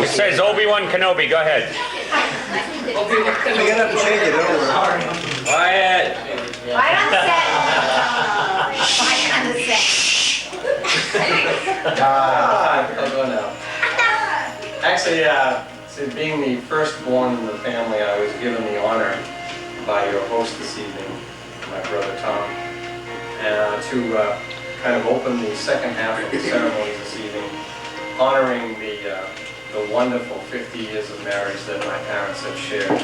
It says Obi-Wan Kenobi. Go ahead. You're gonna have to change it over. Quiet. Right on the set. Right on the set. I'll go now. Actually, so being the firstborn in the family, I was given the honor by your host this evening, my brother Tom, to kind of open the second half of the ceremony this evening, honoring the wonderful 50 years of marriage that my parents have shared.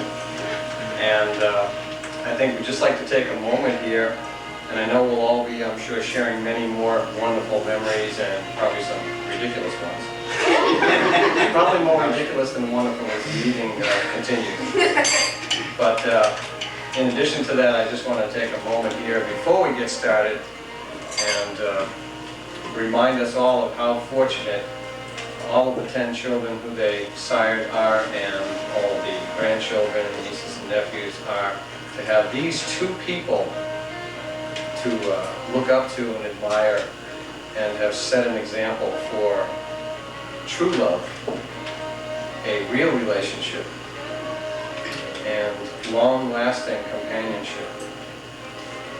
And I think we'd just like to take a moment here, and I know we'll all be, I'm sure, sharing many more wonderful memories and probably some ridiculous ones. Probably more ridiculous than wonderful as the evening continues. But in addition to that, I just want to take a moment here before we get started and remind us all of how fortunate all of the 10 children who they sired are, and all the grandchildren, nieces and nephews are, to have these two people to look up to and admire and have set an example for true love, a real relationship, and long-lasting companionship.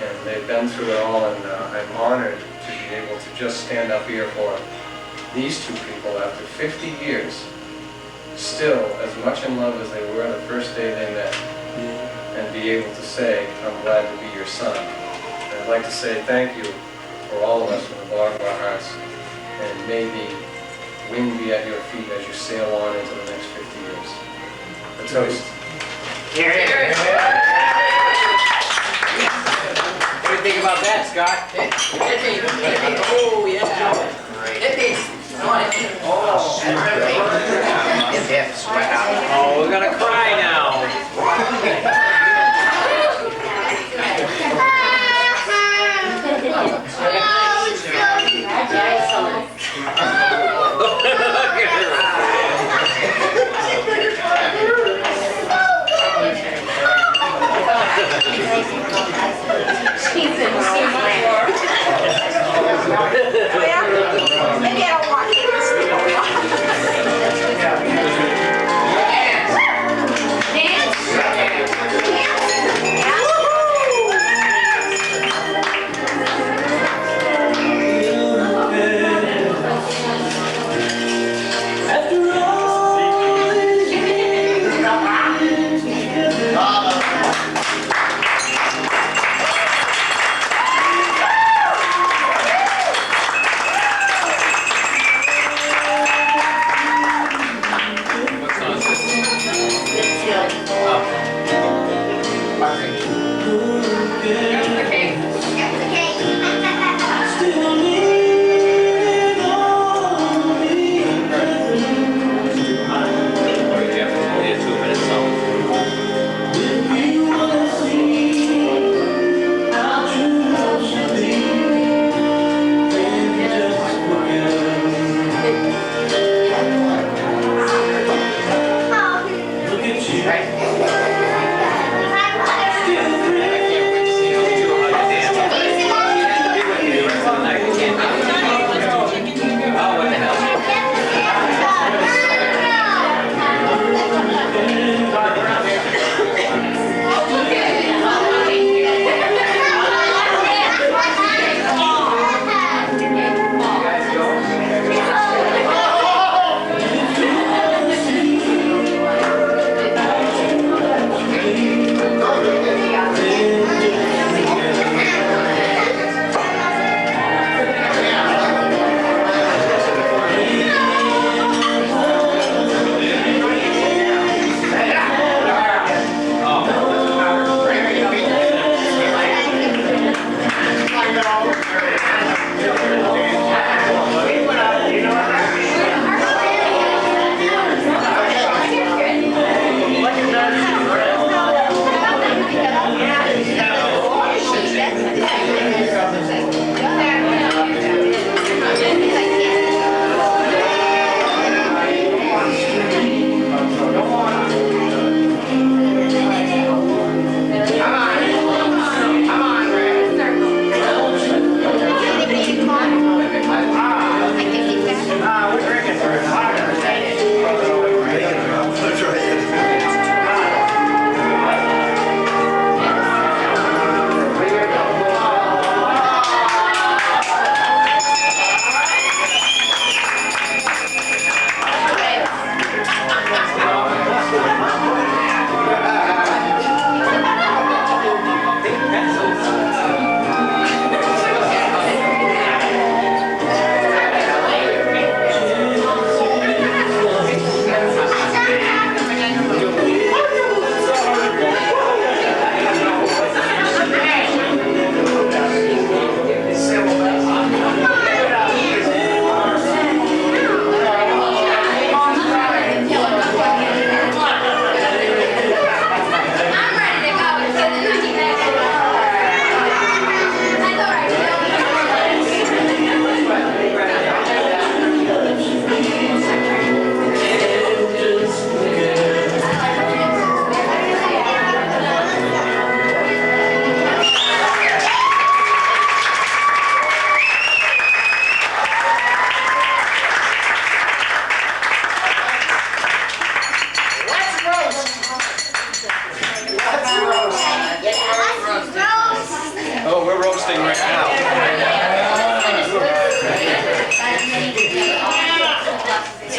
And they've been through it all, and I'm honored to be able to just stand up here for these two people after 50 years, still as much in love as they were the first day they met, and be able to say, I'm glad to be your son. And I'd like to say thank you for all of us from the bottom of our hearts, and may the wind be at your feet as you sail on into the next 50 years. A toast. Here, here. What do you think about that, Scott? Oh, yeah. Oh, we're gonna cry now. Maybe I don't want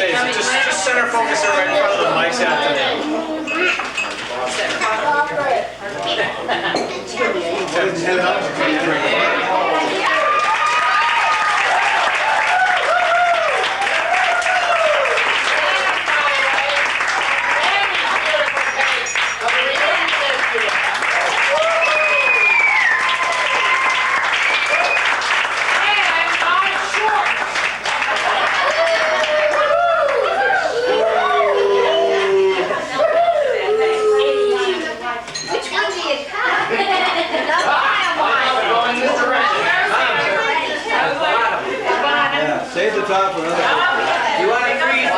say, so just center focus it right in front of the mics after that. Save the top for another. You want to freeze?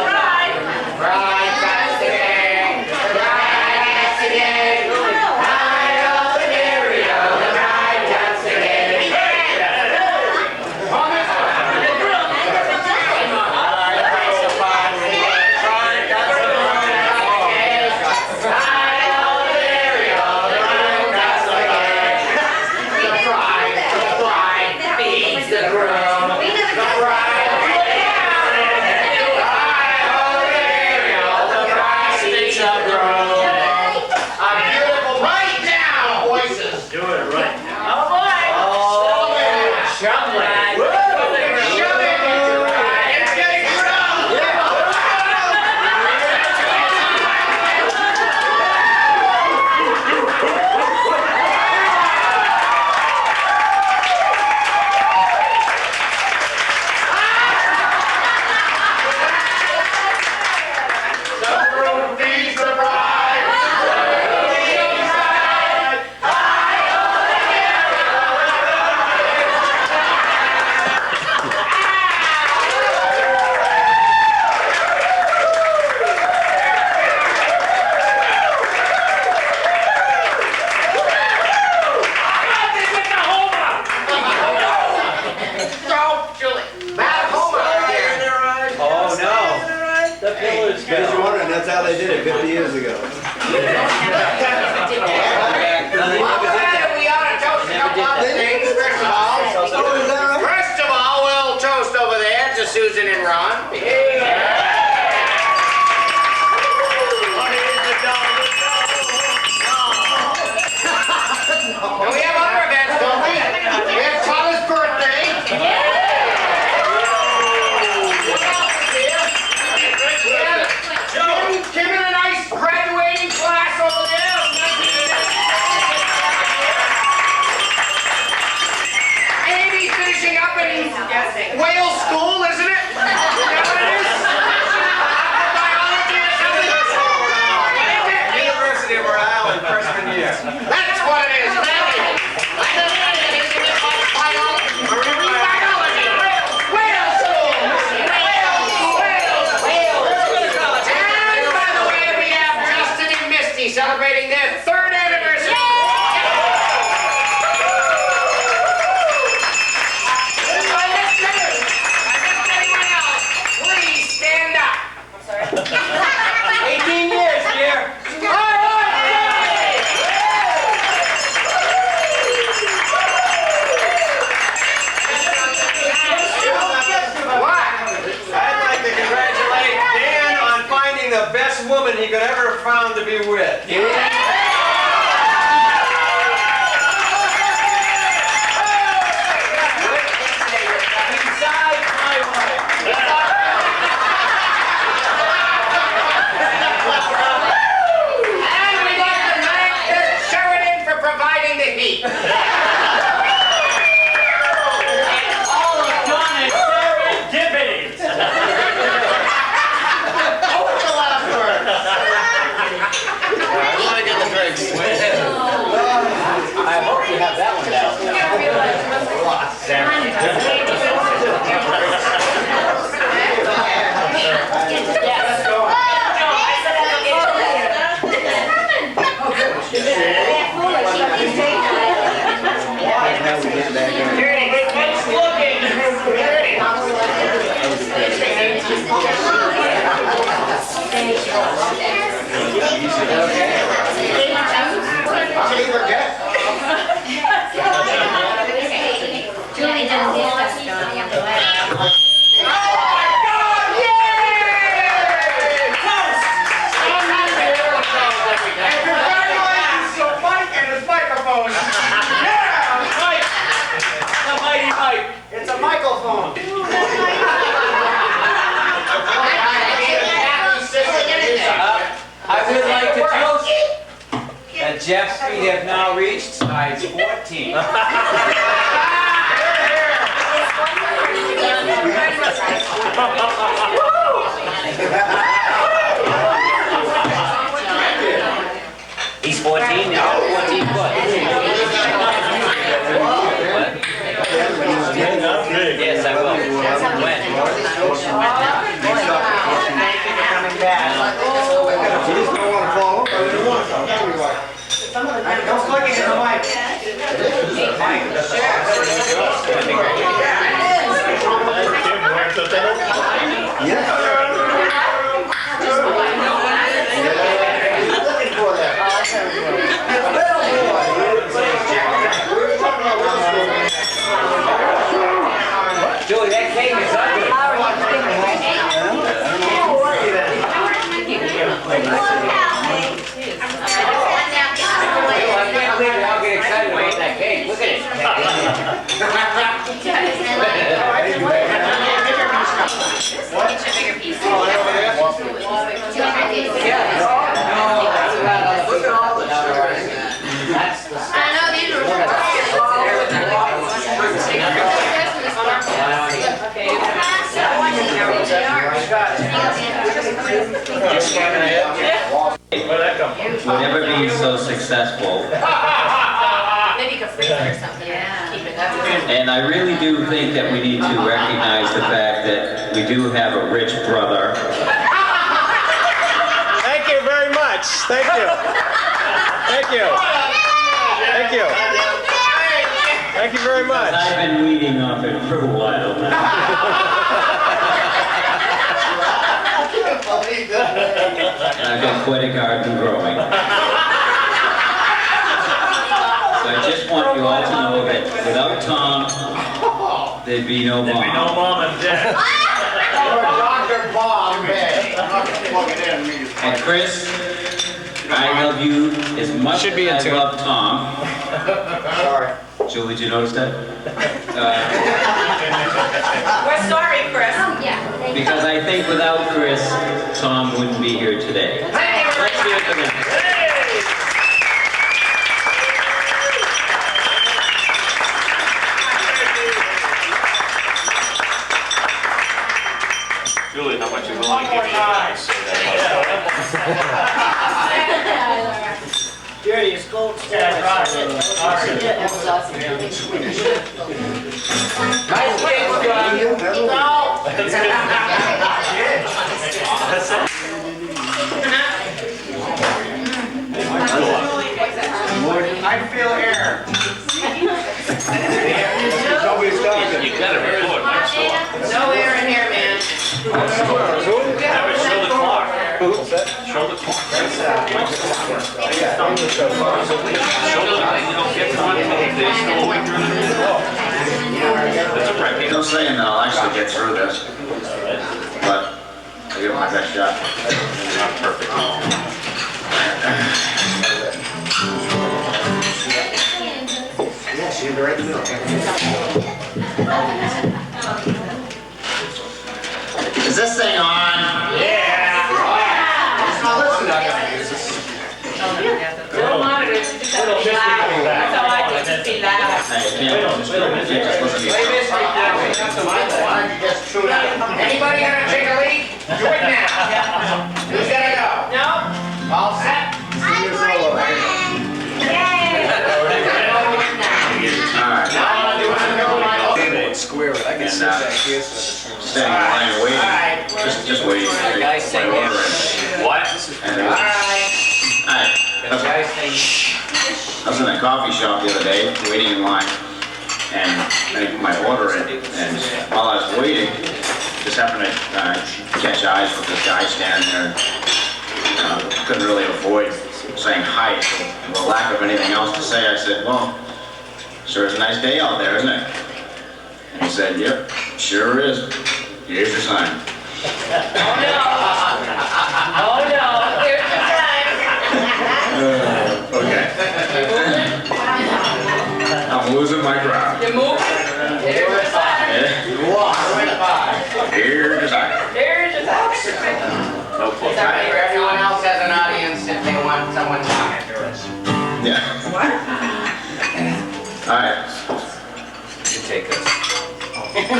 Because you're wondering, that's how they did it 50 years ago. We ought to toast a couple other things, first of all. First of all, we'll toast over there to Susan and Ron. And we have other events, don't we? We have Tyler's birthday. Kim and a nice graduating class over there. Amy finishing up in Wales School, isn't it? Is that what it is? Biology or something? University of Rhode Island, freshman year. That's what it is. Biology. Wales School. And by the way, we have Justin and Misty celebrating their 3rd anniversary. I missed anyone else. Please stand up. 18 years, dear. I'd like to congratulate Dan on finding the best woman he could ever have found to be with. Besides my wife. And we'd like to thank Sheridan for providing the heat. All of John and serendipity. What's the last word? I want to get the drinks. I hope you have that one down. Now we get back in. What's looking? Julie does this stuff, Johnny, I'm glad. Oh my God! Yay! they have now reached size 14. He's 14 now, 14 foot. What? Yes, I will. When? You just don't want to fall over. Don't click it in the mic. Yeah. Looking for that. Julie, that cake is ugly. I can't believe we all get excited about that cake. Look at it. We'll never be so successful. Maybe you could freeze it or something. Yeah. Keep it up. And I really do think that we need to recognize the fact that we do have a rich brother. Thank you very much. Thank you. Thank you. Thank you. Thank you very much. I've been weeding off it for a while now. And I've got quite a garden growing. So I just want you all to know that without Tom, there'd be no mom. mom and dad. Dr. Bob, plug it in. And Chris, I love you as much Should be as I into it. love Tom. Sorry. Julie, did you notice that? We're sorry, Chris. Yeah. Because I think without Chris, Tom wouldn't be here today. Let's do it for them. Julie, how much you willing to give me to say that? Jerry, it's cold. Yeah, right. Sorry. Nice cake, John. No. I feel air. Nobody's talking. You gotta record. No air in here, man. Yeah, but show the clock. Show the clock. Show them that you don't get time to take this all the way through the That's a record. No saying that I'll actually get through this, but I'll give it my best shot. Not perfect. Yeah, she's right in the middle. Is this thing on? Little monitors, you just have to be loud. That's all I do, just be loud. I can't just listen to you. Why don't you just tune out? Anybody gonna take a leak? Do it now. Who's gonna go? No? All set? Alright, Now I'm gonna do it. Square it. I can sit back here. So standing in line and waiting. Alright. Just waiting. Guys saying what? And Alright. I Guys saying was in a coffee shop the other day, waiting in line, and I put my order in, and while I was waiting, just happened to catch eyes with this guy standing there. Couldn't really avoid saying hi, so for lack of anything else to say, I said, well, sure is a nice day out there, isn't it? And he said, yep, sure is. Here's your sign. Oh no, here's the time. Okay. I'm losing my crowd. You're moving? Here's the sign. Here's your sign. Here's the sign. Everyone else has an audience if they want someone talking to us. Yeah. What?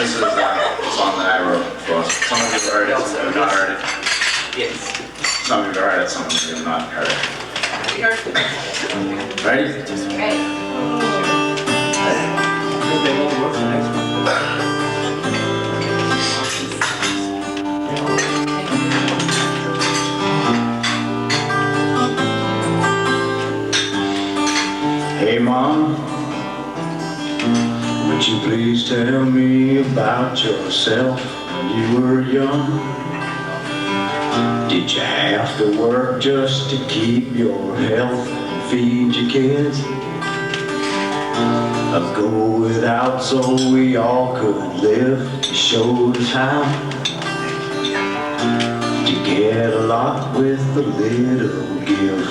This is a song that I wrote for us. Some of you have heard it, some of you have not heard it. Yes. Some of you have heard it, some of you have not heard it. We heard it. Ready? Right. Hey Mom, would you please tell me about yourself when you were young? Did you have to work just to keep your health and feed your kids? Go without so we all could live. You showed us how to get a lot with a little give.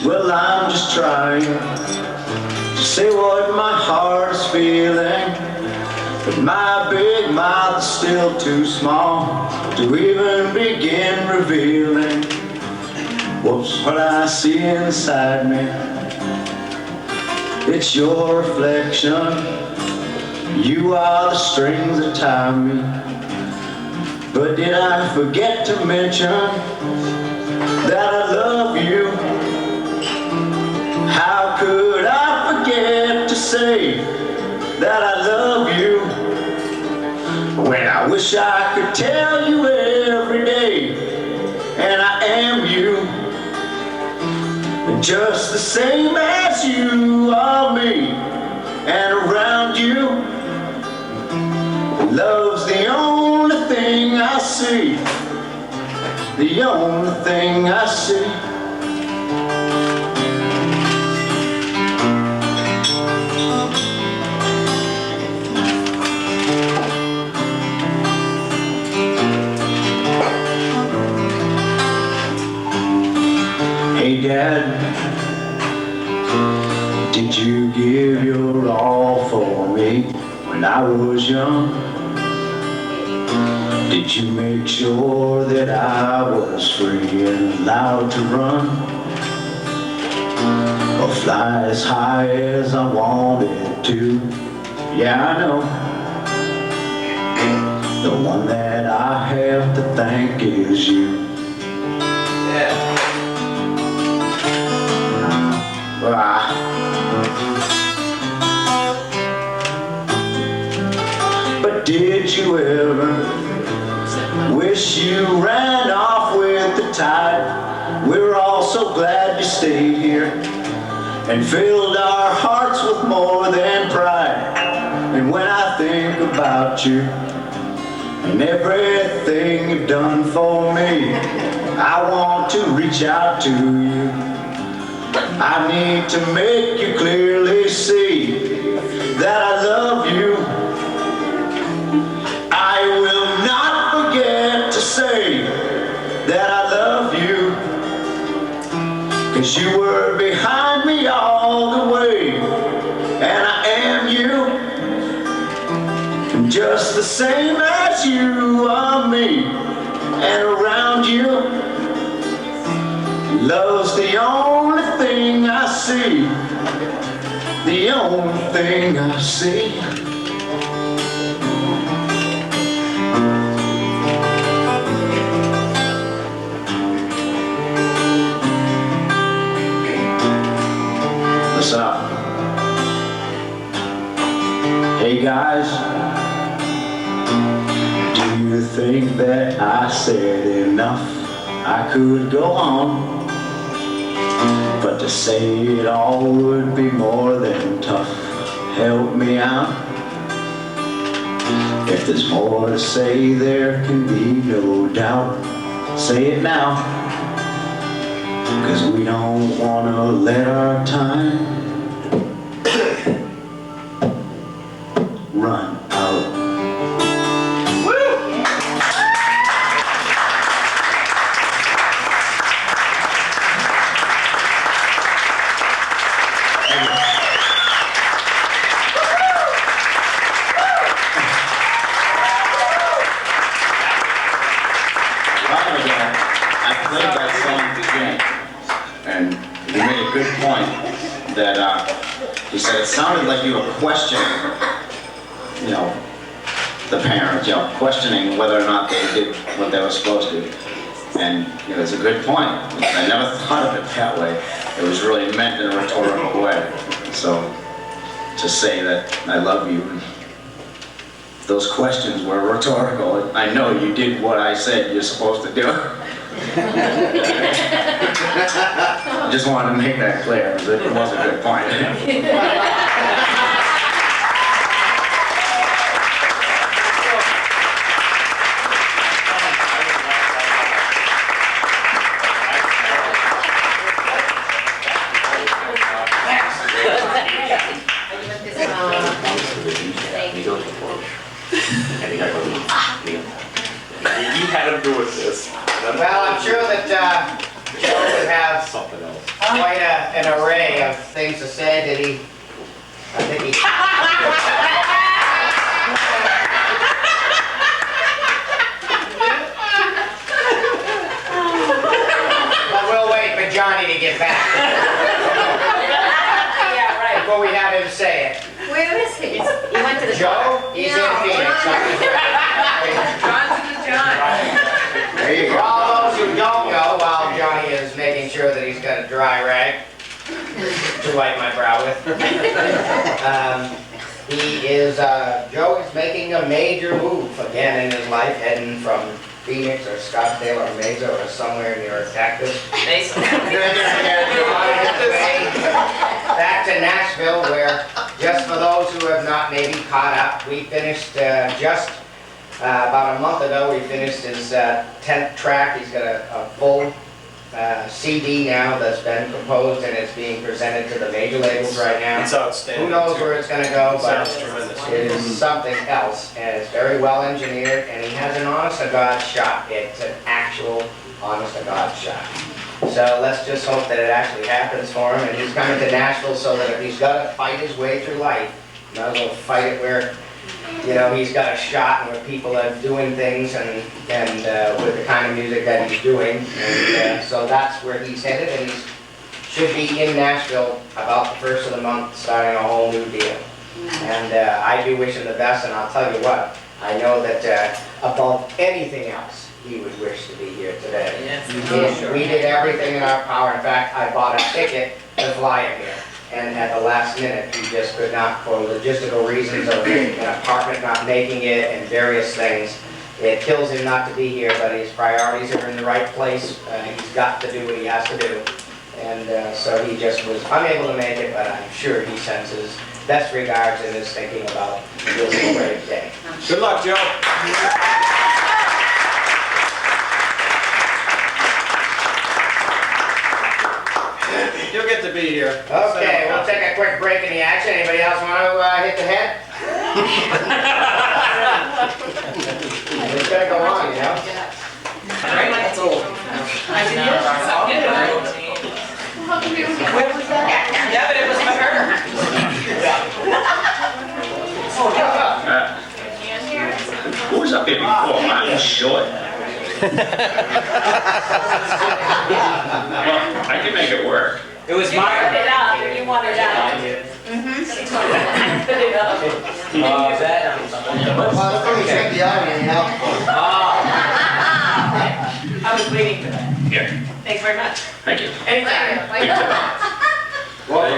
Well, I'm just trying to say what my heart's feeling, but my big mouth's still too small to even begin revealing what's what I see inside me. It's your reflection. You are the strings that tie me. But did I forget to mention that I love you? How could I forget to say that I love you when I wish I could tell you every day, and I am you, just the same as you are me, and around you, love's the only thing I see, the only thing I see. Hey Dad, did you give your all for me when I was young? Did you make sure that I was free and allowed to run, or fly as high as I wanted to? Yeah, I know. The one that I have to thank is you. Yeah. But did you ever wish you ran off with the tide? We're all so glad you stayed here and filled our hearts with more than pride. And when I think about you and everything you've done for me, I want to reach out to you. I need to make you clearly see that I love you. I will not forget to say that I love you, 'cause you were behind me all the way, and I am you, just the same as you are me, and around you, love's the only thing I see, the only thing I see. Listen up. Hey guys, do you think that I said enough? I could go on, but to say it all would be more than tough. Help me out. If there's more to say, there can be no doubt. Say it now, 'cause we don't want to let our time run out. I played that song to James, and sounded like you were questioning, you know, the parents, you know, questioning whether or not they did what they were supposed to. And you know, it's a good point. I never thought of it that way. It was really meant in a rhetorical way. So to say that I love you, those questions were rhetorical. I know you did what I said you're supposed to do. I just wanted to make that clear. It was a good point. You had him doing this. Well, I'm sure that Joe would have Something else. quite an array of things to say that I think he... But we'll wait for Johnny to get back. Yeah, right. Before we have him say it. Where is he? He went to the Joe, he's in Phoenix. John to the John. There you For go. all those who don't know, while Johnny is making sure that he's got a dry rag to wipe my brow with, Joe is making a major move again in his life, heading from Phoenix or Scottsdale or Mesa or somewhere near Cactus. Back to Nashville, where, just for those who have not maybe caught up, we finished about a month ago, we finished his 10th track. He's got a full CD now that's been composed and it's being presented to the major labels right now. It's outstanding. Who knows where it's going to go, but Sounds tremendous. it is something else, and it's very well engineered, and he has an honest-to-God shot. It's an actual honest-to-God shot. So let's just hope that it actually happens for him, and he's coming to Nashville so that if he's got to fight his way through life, he might as well fight it where, you know, he's got a shot and where people are doing things and with the kind of music that he's doing. And so that's where he's headed, and he should be in Nashville about the first of the month, starting a whole new deal. And I do wish him the best, and I'll tell you what, I know that above anything else, he would wish to be here today. Yes. We did everything in our power. In fact, I bought a ticket to fly him here. And at the last minute, he just could not, for logistical reasons of an apartment not making it and various things. It kills him not to be here, but his priorities are in the right place. He's got to do what he has to do. And so he just was unable to make it, but I'm sure he sends his best regards and is thinking about this great day. Good luck, Joe. You'll get to be here. Okay, we'll take a quick break in the action. Anybody else want to hit the head? It's gonna go on, you know? That's old. Where was that? Yeah, but it was for her. Who was up here before? Martin Short. Well, I can make it work. It was You wanted it up, you wanted it up. Put it up. I was waiting for that. Here, Thanks very much. thank you. Anytime. Thank you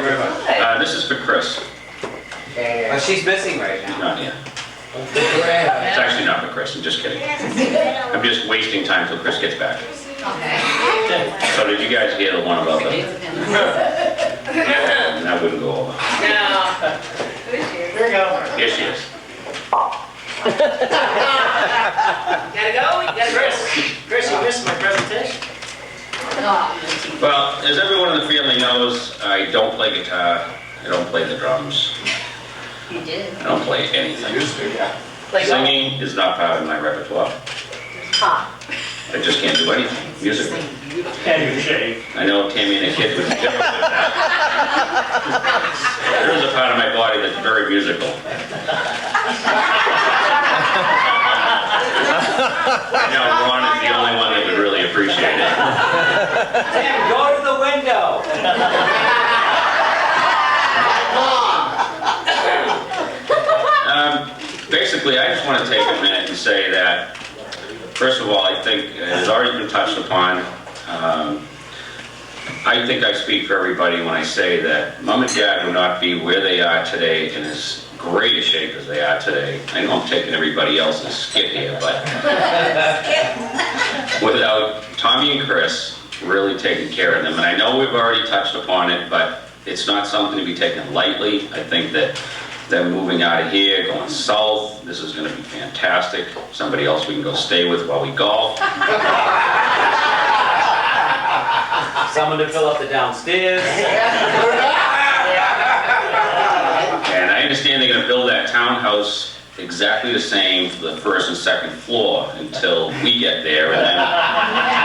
very much. This is for Chris. Okay, She's missing right He's now. not here. It's actually not for Chris, I'm just kidding. I'm just wasting time till Chris gets back. So did you guys hear the one about the... That wouldn't go over. No. Here we go. Here she is. Gotta go? You gotta go. Chris, you missed my presentation. Well, as everyone in the family knows, I don't play guitar, I don't play the drums, You did. I don't play anything. Like, Singing is not part of my repertoire. I just can't do anything musically. Can't even shave. I know Tammy and the kids would be different with that. There is a part of my body that's very musical. I know Ron is the only one that would really appreciate it. Tim, go to the window. basically, I just want to take a minute and say that, first of all, I think it has already been touched upon. I think I speak for everybody when I say that Mom and Dad would not be where they are today in as great a shape as they are today. I know I'm taking everybody else's skit here, but without Tommy and Chris really taking care of them, and I know we've already touched upon it, but it's not something to be taken lightly. I think that them moving out of here, going south, this is going to be fantastic. Somebody else we can go stay with while we golf. Someone to fill up the downstairs. And I understand they're going to build that townhouse exactly the same for the first and second floor until we get there, and then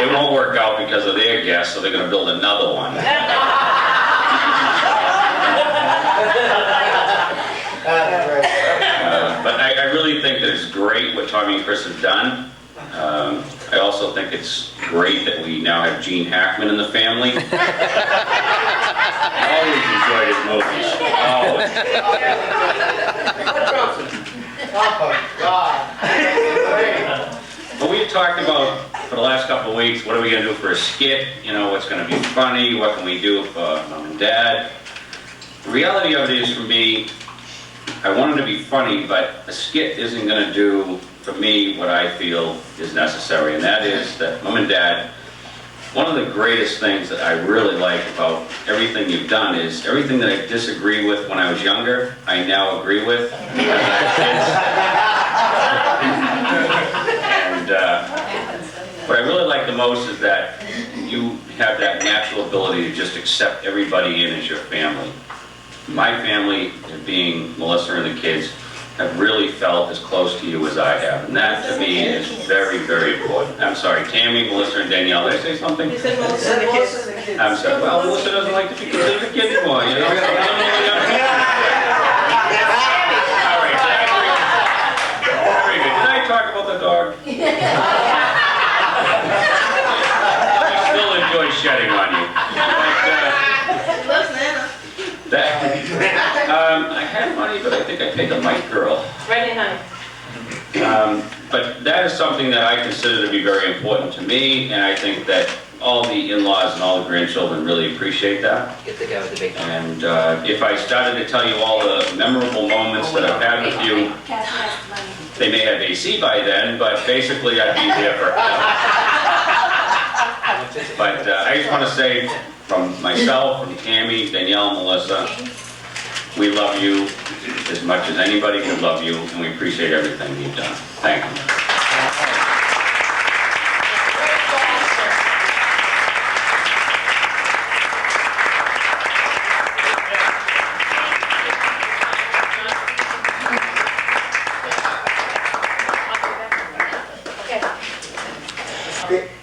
it won't work out because of their guests, so they're going to build another one. But I really think that it's great what Tommy and Chris have done. I also think it's great that we now have Gene Hackman in the family. I always enjoyed his movies. Always. Oh, God. But we've talked about, for the last couple of weeks, what are we going to do for a skit? You know, what's going to be funny? What can we do for Mom and Dad? The reality of it is, for me, I want it to be funny, but a skit isn't going to do, for me, what I feel is necessary, and that is that Mom and Dad, one of the greatest things that I really like about everything you've done is everything that I disagree with when I was younger, I now agree with. And what I really like the most is that you have that natural ability to just accept everybody in as your family. My family, being Melissa and the kids, have really felt as close to you as I have. And that, to me, is very, very important. I'm sorry, Tammy, Melissa, and Danielle, did I say something? You said Melissa and the kids. I'm sorry. Well, Melissa doesn't like to be considered a kid anymore, you know? All right, very good. Did I talk about the dog? I still enjoy shedding on you. But, I had money, but I think I paid the mic girl. Right in, honey. But that is something that I consider to be very important to me, and I think that all the in-laws and all the grandchildren really appreciate that. Get the guy with the big one. And if I started to tell you all the memorable moments that I've had with you, they may have AC by then, but basically I'd be there forever. But I just want to say, from myself, from Tammy, Danielle, Melissa, we love you as much as anybody could love you, and we appreciate everything you've done. Thank you.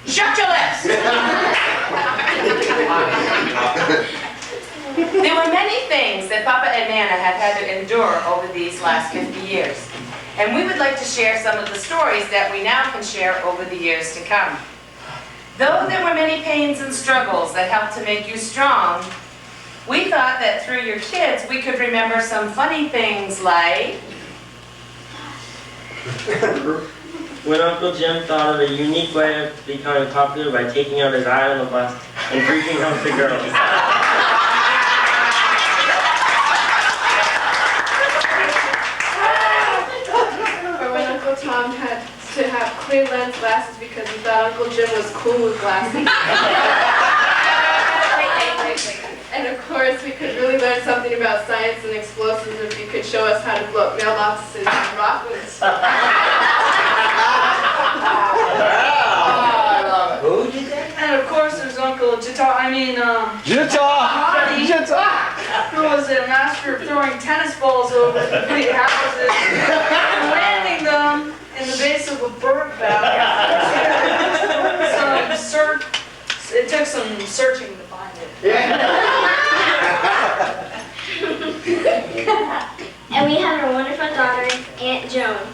Shut your lips! There were many things that Papa and Nana have had to endure over these last 50 years. And we would like to share some of the stories that we now can share over the years to come. Though there were many pains and struggles that helped to make you strong, we thought that through your kids we could remember some funny things like... When Uncle Jim thought of a unique way of becoming popular by taking out his eye on the bus and freaking out the girls. Or when Uncle Tom had to have clear lens glasses because he thought Uncle Jim was cool with glasses. And of course, we could really learn something about science and explosives if you could show us how to blow up mailboxes and rockets. Who did that? And of course there's Uncle Jita, who was a master of throwing tennis balls over big houses and landing them in the base of a bird bath. It took some searching to find it. And we have our wonderful daughter, Aunt Joan.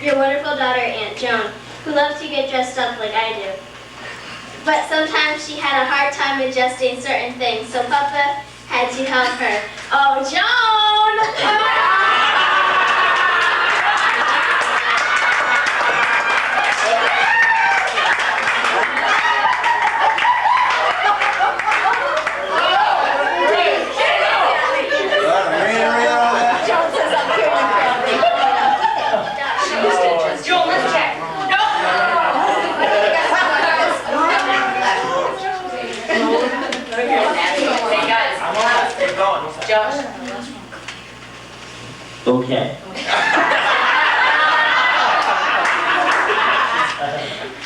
Your wonderful daughter, Aunt Joan, who loves to get dressed up like I do. But sometimes she had a hard time adjusting certain things, so Papa had to help her. Oh, Joan! Okay.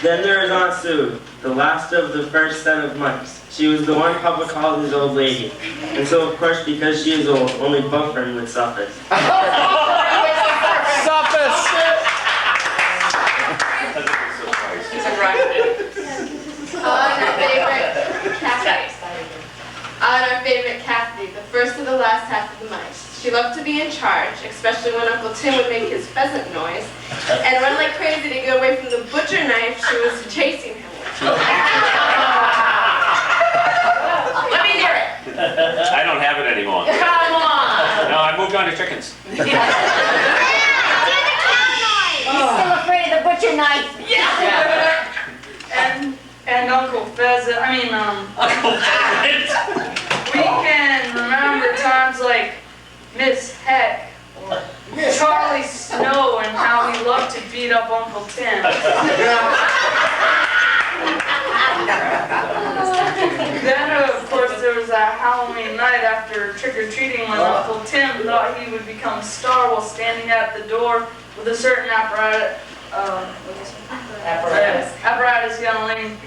Then there is Aunt Sue, the last of the first set of mice. She was the one Papa called his old lady. And so, of course, because she is old, only buffering would suffice. Our favorite Kathy, the first of the last half of the mice. She loved to be in charge, especially when Uncle Tim would make his pheasant noise and run like crazy to get away from the butcher knife she was chasing him with. Let me hear it. I don't have it anymore. Come on. No, I moved on to chickens. Do the cow noise! He's still afraid of the butcher knife. Yeah. And Uncle Pheasant, Uncle Pheasant. we can remember times like Miss Heck or Charlie Snow and how he loved to beat up Uncle Tim. Then, of course, there was that Halloween night after trick-or-treating when Uncle Tim thought he would become a star while standing at the door with a certain apparatus yelling,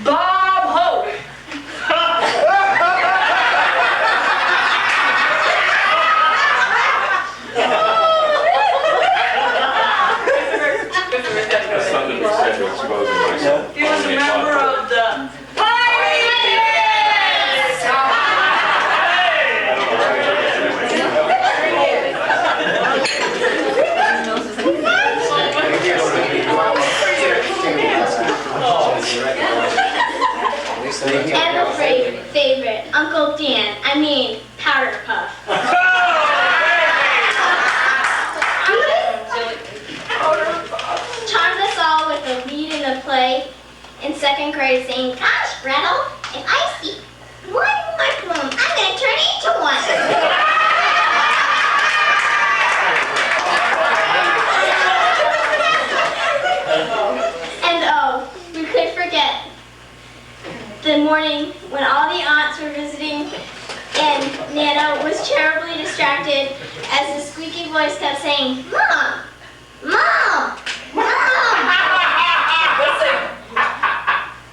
"Bob Hope!" That's something we said to exposing myself. He was a member of the Pirates! And a favorite, Uncle Dan, Powder Puff. Charmed us all with a lead in the play in second grade saying, "Gosh, Gretel, if I see one more bloom, I'm going to turn into one." And oh, we could forget the morning when all the aunts were visiting and Nana was terribly distracted as the squeaky voice kept saying, "Mom! Mom! Mom!"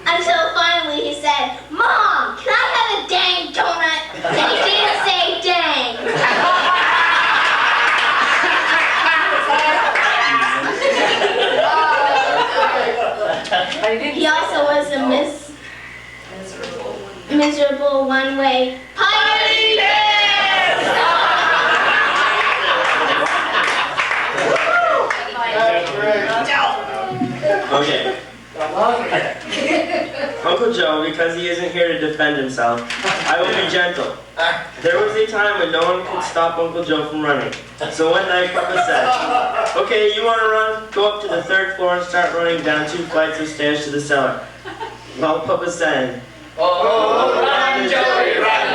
Until finally he said, "Mom, can I have a dang donut?" And he didn't say dang. He also was a miserable one-way pirate. Okay. Uncle Joe, because he isn't here to defend himself, I will be gentle. There was a time when no one could stop Uncle Joe from running. So one night Papa said, "Okay, you want to run? Go up to the 3rd floor and start running down 2 flights of stairs to the cellar." Well, Papa said, "Oh, run, Joey, run!"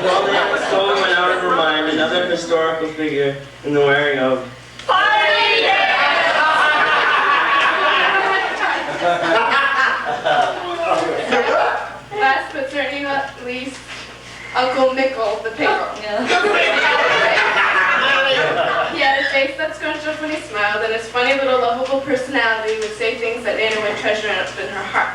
While the young soul went out of her mind, another historical figure in the wearing of Last but certainly not least, Uncle Mickle, the pickle. He had a face that scrunched up when he smiled, and his funny little lovable personality would say things that Nana would treasure up in her heart.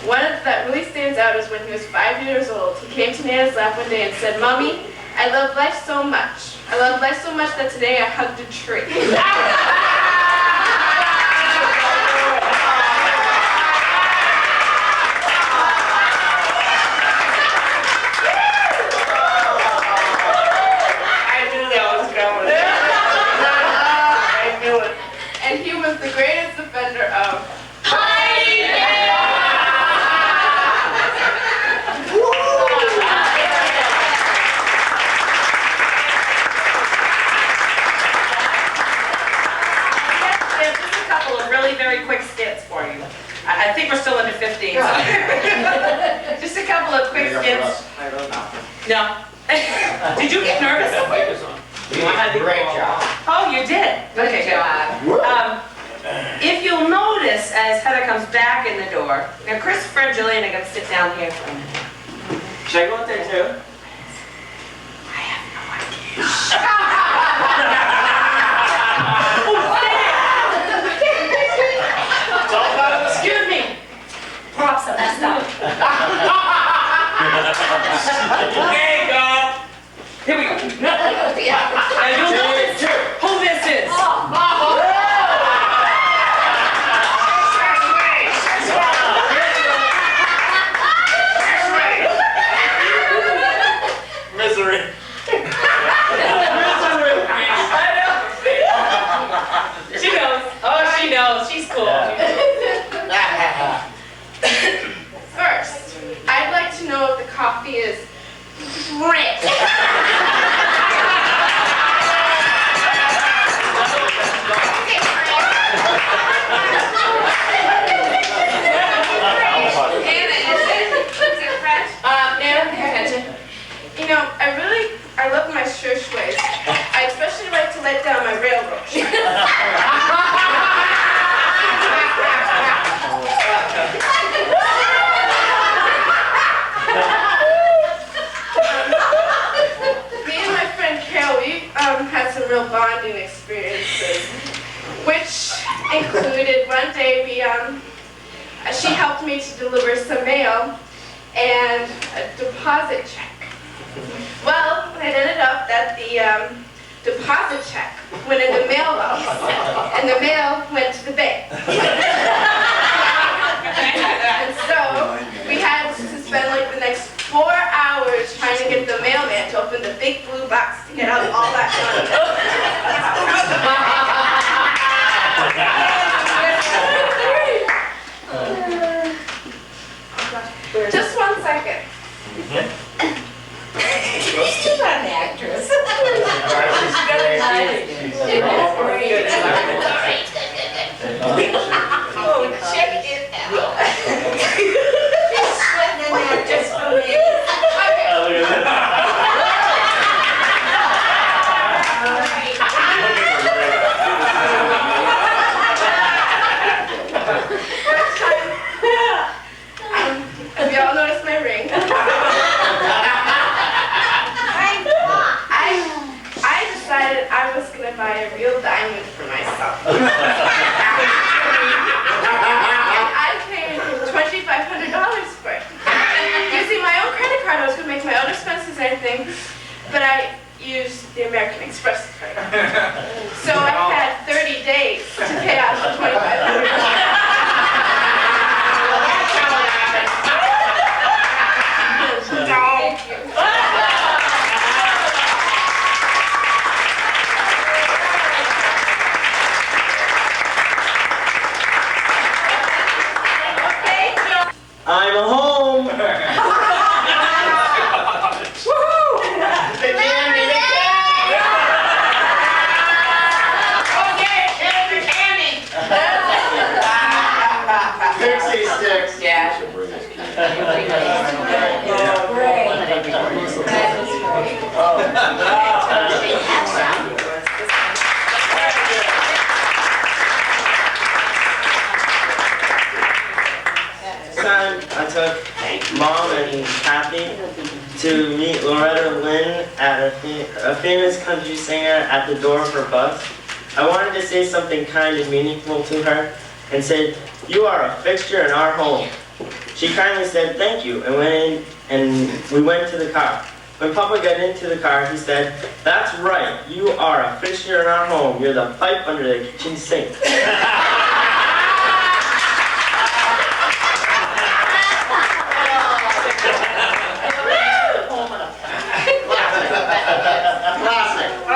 One that really stands out is when he was 5 years old. He came to Nana's lap one day and said, "Mommy, I love life so much. I love life so much that today I hugged a tree." And he was the greatest defender of very quick skits for you. I think we're still in the 15s. Just a couple of quick skits. I don't know. No. Did you get nervous? You did a great job. Oh, you did? comes back in the door. Now, Christopher and Julian are going to sit down here for a minute. Should I go out there too? Excuse me. Props are messed up. Okay, go. Here we go. And you'll notice who this is. Misery. She knows. Oh, she knows. She's cool. First, I'd like to know if the coffee is rich. Nana, pay attention. You know, I love my shirshways. I especially like to let down my railroad shirt. Me and my friend Carol, we had some real bonding experiences, which included one day she helped me to deliver some mail and a deposit check. Well, it ended up that the deposit check went in the mailbox, and the mail went to the bank. And so we had to spend like the next 4 hours trying to get the mailman to open the big blue box to get out all that money. Just 1 second. She's not an actress. Oh, check it out. She's sweating in there just for me. Have y'all noticed my ring? I decided I was going to buy a real diamond for myself. And I paid $2,500 for it. Using my own credit card, I was going to make my own expenses and everything, but I used the American Express card. So I had 30 days to pay out the $2,500. I'm home. Pixie sticks. Yeah. Time I took Mom and Kathy to meet Loretta Lynn at a famous country singer at the door of her bus. I wanted to say something kind and meaningful to her and said, "You are a fixture in our home." She kindly said thank you and went in, and we went to the car. When Papa got into the car, he said, "That's right, you are a fixture in our home. You're the pipe under the kitchen sink."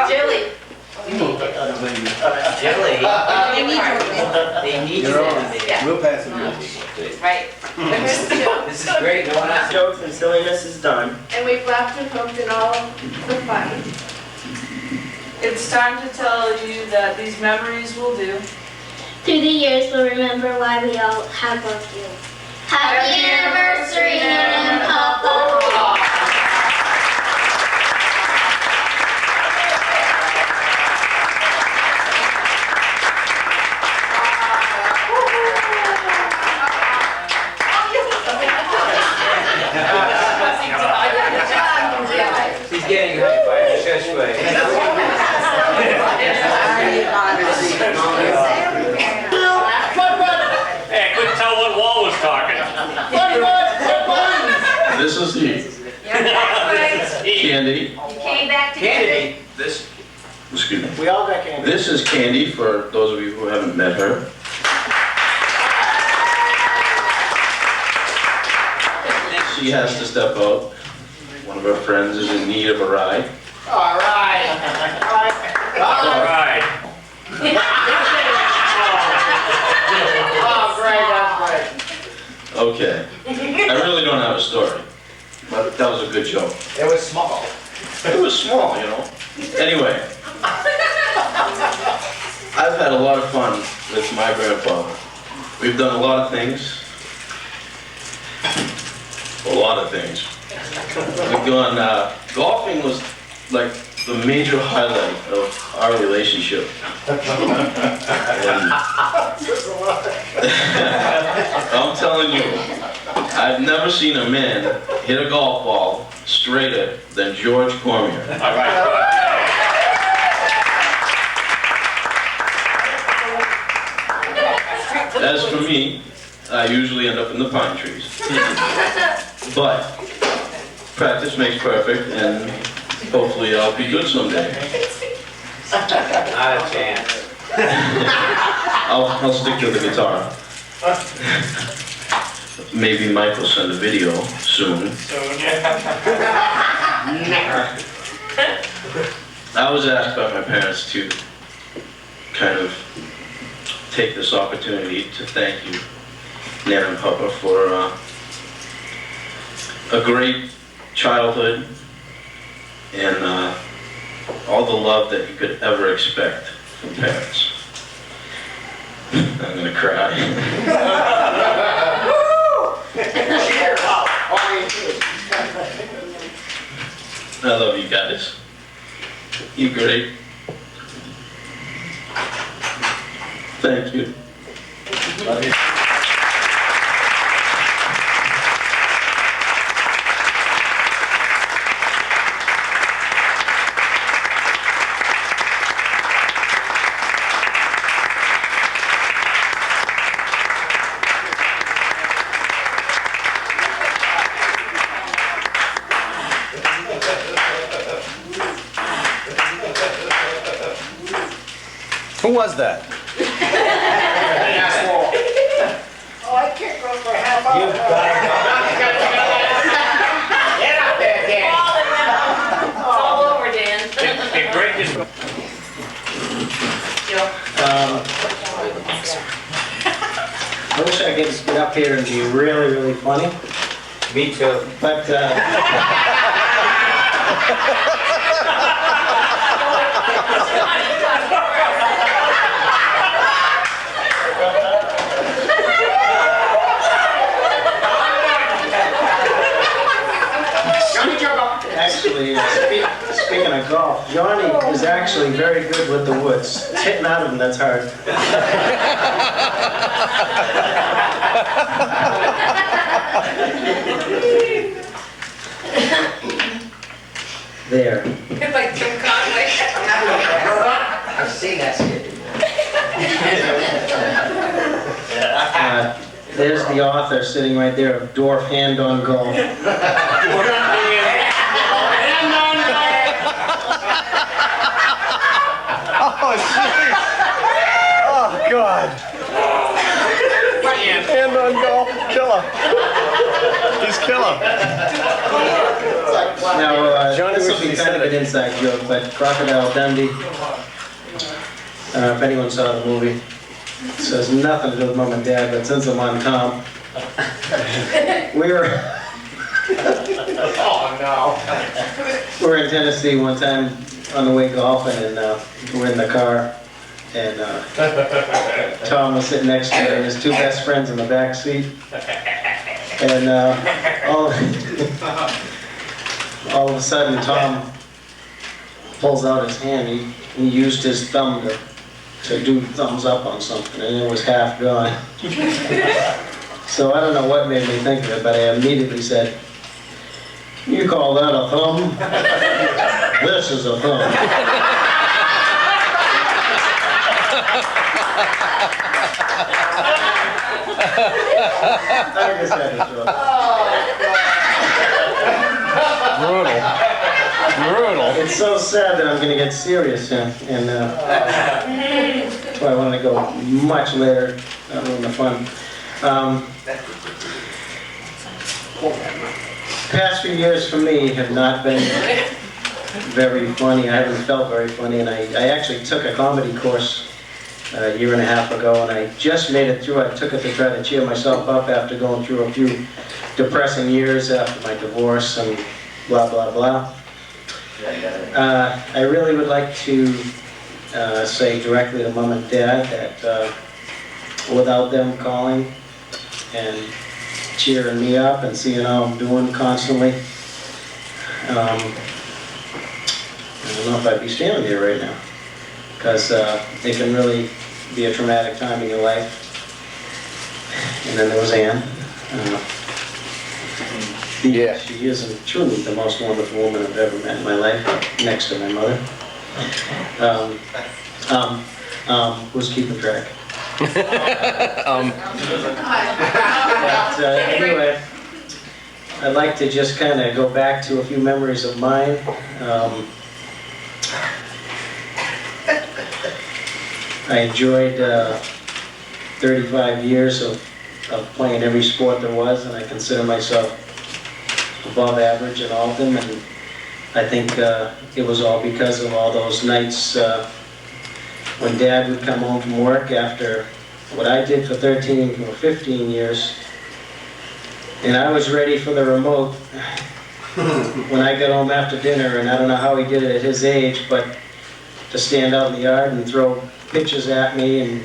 Julie. Julie, they need you there. We'll pass it. Right. This is great. No one else. Jokes and silliness is done. And we've laughed and hoped in all the fun. It's time to tell you that these memories will do. Through the years, we'll remember why we all have loved you. Happy anniversary, Nana and Papa. This is Candy, for those of you who haven't met her. She has to step out. One of her friends is in need of a ride. All right. All right. Oh, great, that's great. Okay. I really don't have a story, but that was a good joke. It was small. It was small, you know. Anyway, I've had a lot of fun with my grandfather. We've done a lot of things. A lot of things. We've gone, golfing was like the major highlight of our relationship. And I'm telling you, I've never seen a man hit a golf ball straighter than George Cormier. All right. As for me, I usually end up in the pine trees. But practice makes perfect, and hopefully I'll be good someday. Not a chance. I'll stick to the guitar. Maybe Mike will send a video soon. I was asked by my parents to kind of take this opportunity to thank you, Nana and Papa, for a great childhood and all the love that you could ever expect from parents. I'm gonna cry. I love you guys. You're great. Thank you. Love you. Who was that? Oh, I can't go for half hour. Get up there, Dan. It's all over, Dan. Hey, great. I wish I could just get up here and be really, really funny. Me too. But, actually, speaking of golf, Johnny is actually very good with the woods. It's hitting out of him that's hard. There. Like Tim Conway. I've seen that skit before. There's the author sitting right there of Dwarf Hand on Golf. Oh, jeez. Oh, God. Hand on golf. Killer. He's killer. Now, Johnny this will wishes be he kind said of it. an inside joke, but Crocodile Dundee, if anyone saw the movie, this has nothing to do with Mom and Dad, but since I'm on Tom, we were in Tennessee one time on the way golfing, and we're in the car, and Tom was sitting next to me, and his two best friends in the back seat, and all of a sudden Tom pulls out his hand. He used his thumb to do thumbs up on something, and it was half gone. So I don't know what made me think of it, but I immediately said, "You call that a thumb? This is a thumb." I just had to throw it. Brutal. It's so sad that I'm gonna get serious, and that's why I wanted to go much later in the fun. Past few years for me have not been very funny. I haven't felt very funny, and I actually took a comedy course a year and a half ago, and I just made it through. I took it to try to cheer myself up after going through a few depressing years after my divorce and blah, blah, blah. I really would like to say directly to Mom and Dad that without them calling and cheering me up and seeing how I'm doing constantly, I don't know if I'd be standing here right now, because it can really be a traumatic time in your life. And then there was Ann. Yeah. She is truly the most wonderful woman I've ever met in my life, next to my mother. Who's keeping track? But anyway, I'd like to just kind of go back to a few memories of mine. I enjoyed 35 years of playing every sport there was, and I consider myself above average in all of them, and I think it was all because of all those nights when Dad would come home from work after what I did for 13 or 15 years, and I was ready for the remote when I got home after dinner, and I don't know how he did it at his age, but to stand out in the yard and throw pitches at me and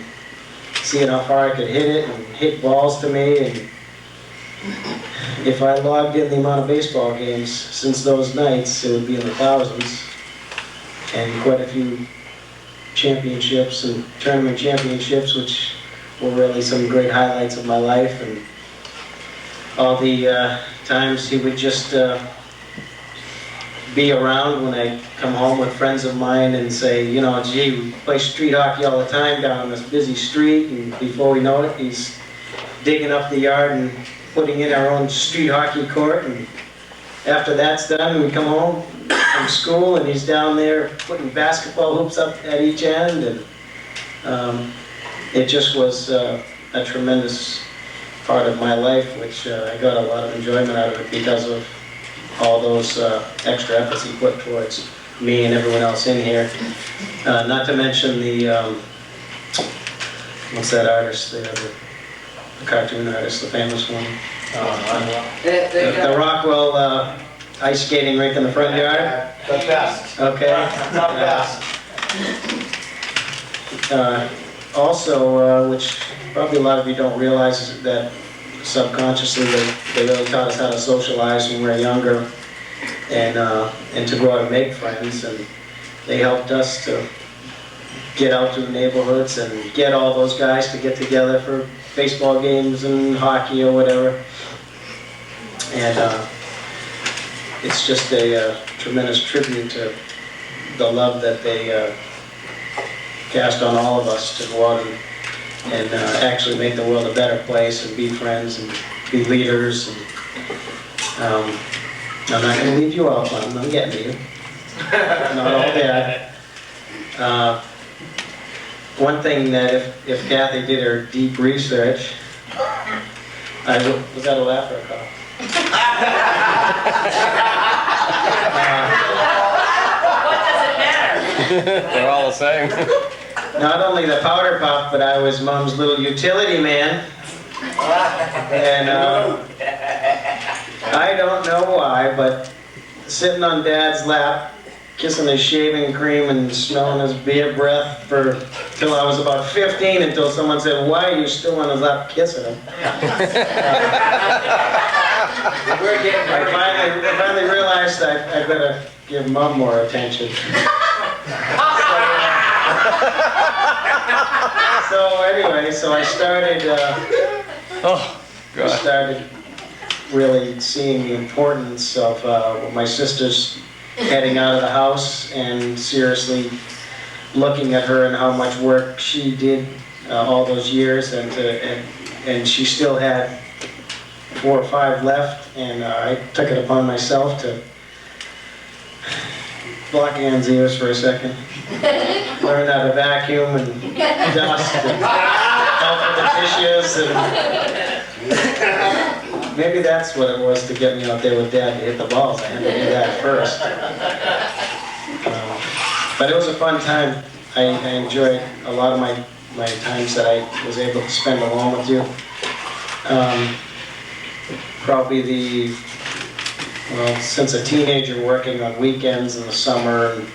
seeing how far I could hit it and hit balls to me. And if I logged in the amount of baseball games since those nights, it would be in the thousands, and quite a few championships and tournament championships, which were really some great highlights of my life. And all the times he would just be around when I come home with friends of mine and say, you know, gee, we play street hockey all the time down on this busy street, and before we know it, he's digging up the yard and putting in our own street hockey court. And after that's done, we come home from school and he's down there putting basketball hoops up at each end. And it just was a tremendous part of my life, which I got a lot of enjoyment out of it because of all those extra efforts he put towards me and everyone else in here. Not to mention the, what's that artist there, the cartoon artist, the famous one. The Rockwell ice skating rink in the front yard. The best. Okay. The best. Also, which probably a lot of you don't realize, is that subconsciously they really taught us how to socialize when we were younger, and to go out and make friends, and they helped us to get out to the neighborhoods and get all those guys to get together for baseball games and hockey or whatever. And it's just a tremendous tribute to the love that they cast on all of us to go out and actually make the world a better place and be friends and be leaders. And I'm not going to leave you off on them. I'm getting to you. Not all bad. One thing that if Kathy did her deep research, was that a laugh or a cough? What does it matter? They're all the same. Not only the powder puff, but I was Mom's little utility man. And I don't know why, but sitting on Dad's lap, kissing his shaving cream and smelling his beer breath till I was about 15, until someone said, "Why are you still on his lap kissing him?" I finally realized that I better give Mom more attention. So anyway, so I started really seeing the importance of my sister's heading out of the house, and seriously looking at her and how much work she did all those years, and she still had 4 or 5 left, and I took it upon myself to block Ann's ears for a second. Learn how to vacuum and dust and help with the dishes. And maybe that's what it was to get me out there with Dad to hit the balls. I had to do that first. But it was a fun time. I enjoyed a lot of my times that I was able to spend alone with you. Probably since a teenager working on weekends in the summer and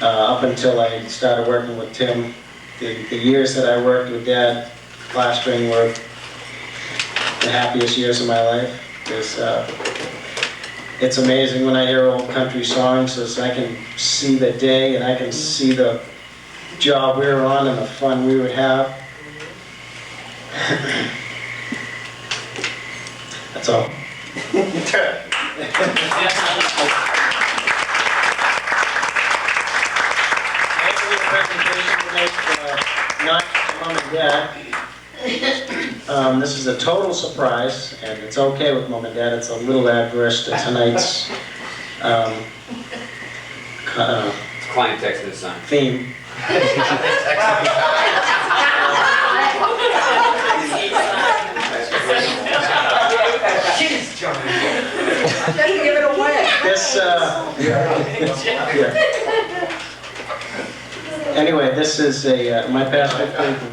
up until I started working with Tim, the years that I worked with Dad plastering were the happiest years of my life. It's amazing when I hear old country songs, as I can see the day and I can see the job we were on and the fun we would have. That's all. Not Mom and Dad. This is a total surprise, and it's okay with Mom and Dad. It's a little adverse to tonight's Client texted his son. theme. Doesn't give it away. Anyway, this is my past victim.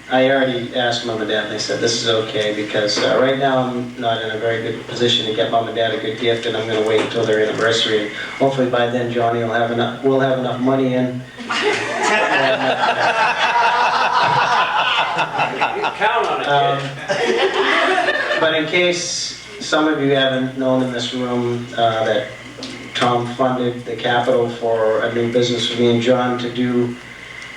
I already asked Mom and Dad, and they said this is okay because right now I'm not in a very good position to get Mom and Dad a good gift, and I'm going to wait until their anniversary. And hopefully by then Johnny will have enough. We'll have enough money in. Count on it, kid. But in case some of you haven't known in this room that Tom funded the capital for a new business for me and John to do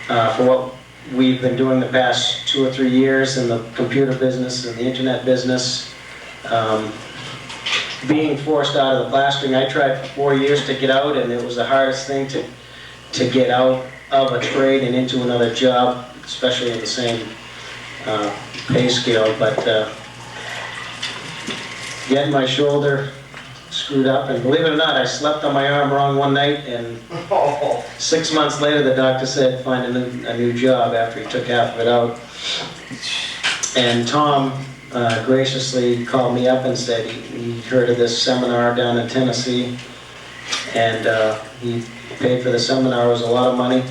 for what we've been doing the past 2 or 3 years in the computer business and the internet business. Being forced out of the plastering, I tried for 4 years to get out, and it was the hardest thing to get out of a trade and into another job, especially in the same pay scale. But getting my shoulder screwed up, and believe it or not, I slept on my arm wrong one night, and 6 months later the doctor said find a new job after he took half of it out. And Tom graciously called me up and said he heard of this seminar down in Tennessee, and he paid for the seminar. It was a lot of money,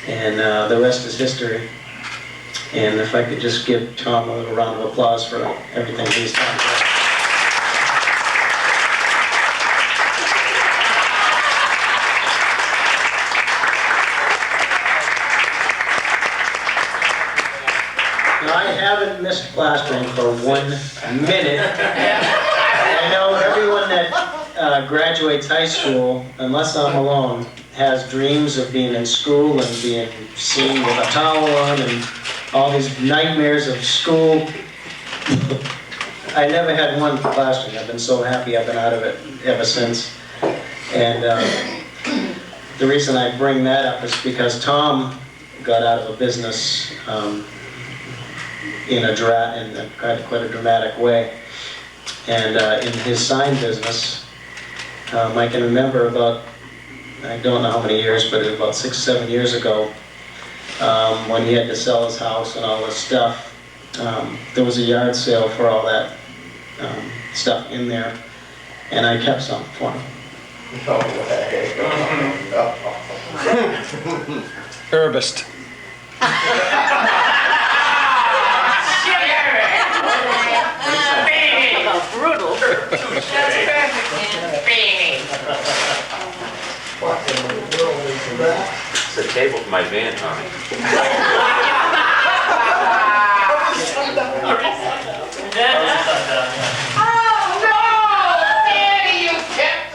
and the rest is history. And if I could just give Tom a little round of applause for everything he's done. I haven't missed plastering for 1 minute. I know everyone that graduates high school, unless I'm alone, has dreams of being in school and being seen with a towel on and all these nightmares of school. I never had one for plastering. I've been so happy I've been out of it ever since. And the reason I bring that up is because Tom got out of a business in quite a dramatic way. And in his sign business, I can remember about, I don't know how many years, but it was about 6 or 7 years ago, when he had to sell his house and all this stuff. There was a yard sale for all that stuff in there, and I kept some for him. No way. No. Herbist. Brutal. That's perfect, It's a table for my van, Tommy. Oh no! Danny, you kept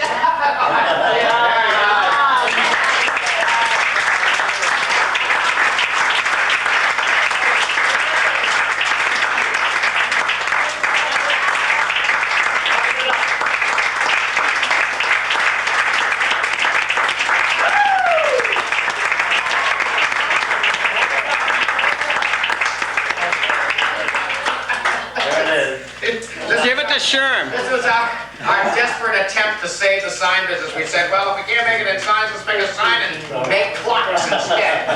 Give it to Sherm. This was our our desperate attempt to save the sign business, we said, well, if we can't make it in signs, let's make a sign and make clocks instead.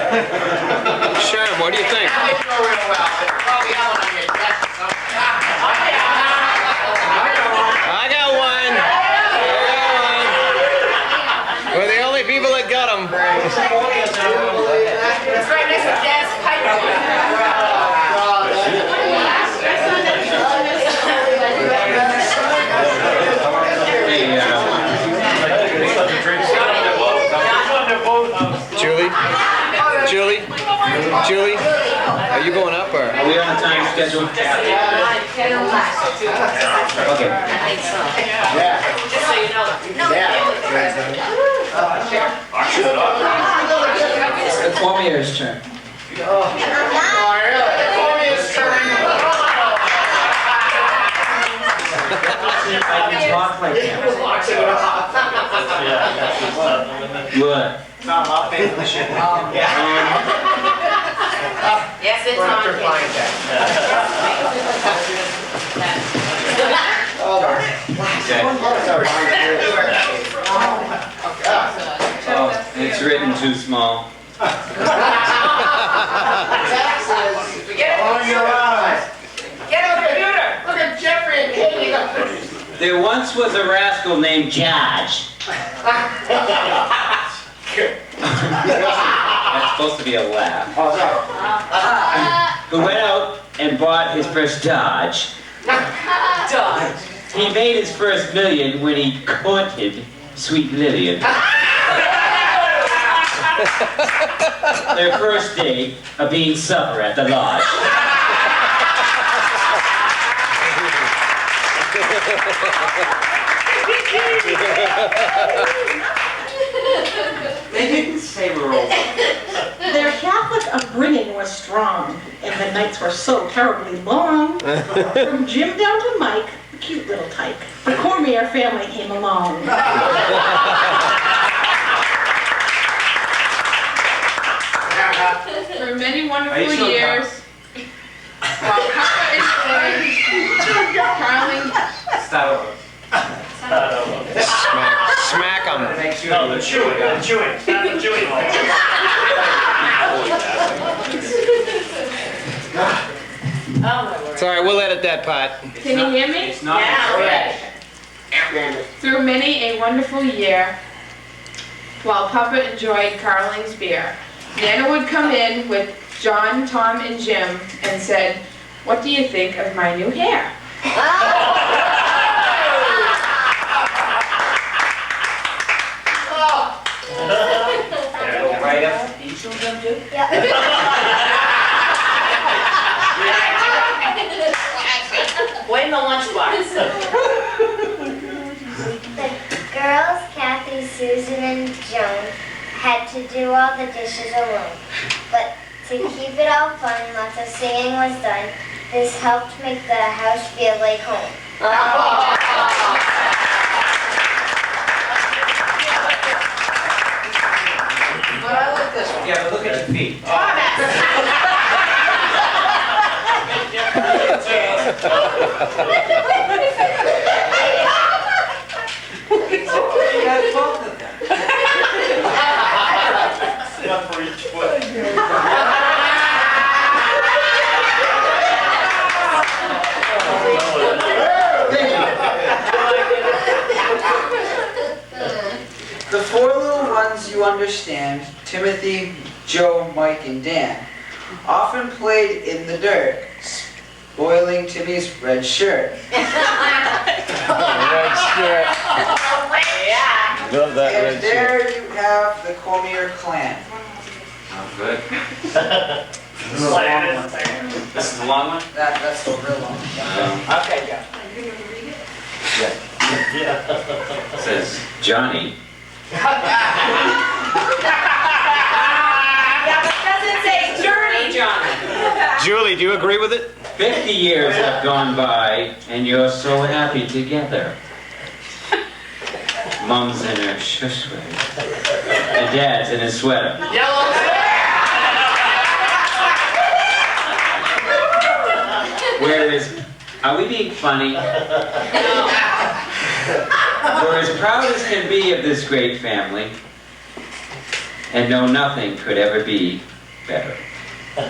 Sharon, what do you think? That didn't go real well. They're probably yelling at me. I got one. We're the only people that got them. It's right next to Dad's pipe. Julie, are you going up or? Are we on a time schedule? Okay. Just so you know. It's Cormier's turn. Cormier's turn. What? Tom, I'll pay for the shit. Yes, it's on. Oh, it's written too small. On your eyes. Get on the computer. Look at Jeffrey and Katie. There once was a rascal named George. That's supposed to be a laugh. Who went out and bought his first Dodge. Dodge. He made his first million when he courted Sweet Lillian. Their first date of being supper at the lodge. They didn't say we're over. Their Catholic upbringing was strong, and the nights were so terribly long. From Jim down to Mike, the cute little tyke, the Cormier family came along. For many wonderful years, while Papa enjoyed Carling. Start over. Smack them. No, they're chewing. They're chewing. They're chewing. It's all right, we'll edit that part. Can you hear me? It's not. Through many a wonderful year, while Papa enjoyed Carling's beer, Nana would come in with John, Tom, and Jim and said, "What do you think of my new hair?" Right up each of them, too? Blame the lunchbox. The girls, Kathy, Susan, and Joan, had to do all the dishes alone. But to keep it all fun, lots of singing was done. This helped make the house feel like home. But I like this one. Yeah, but look at your feet. You got both of them. One for each foot. The four little ones you understand, Timothy, Joe, Mike, and Dan, often played in the dirt, spoiling Timmy's red shirt. Red shirt. Love that And red shirt. there you have the Cormier clan. Oh, good. This is the long one. This is the long one? That's the real one. Okay, yeah. Yeah. It says Johnny. Yeah, but it doesn't say journey, Johnny. Julie, do you agree with it? 50 years have gone by, and you're so happy together. Mom's in her shush sweater, and Dad's in his sweater. Yellow Where is... Are we being funny? We're as proud as can be of this great family, and know nothing could ever be better. I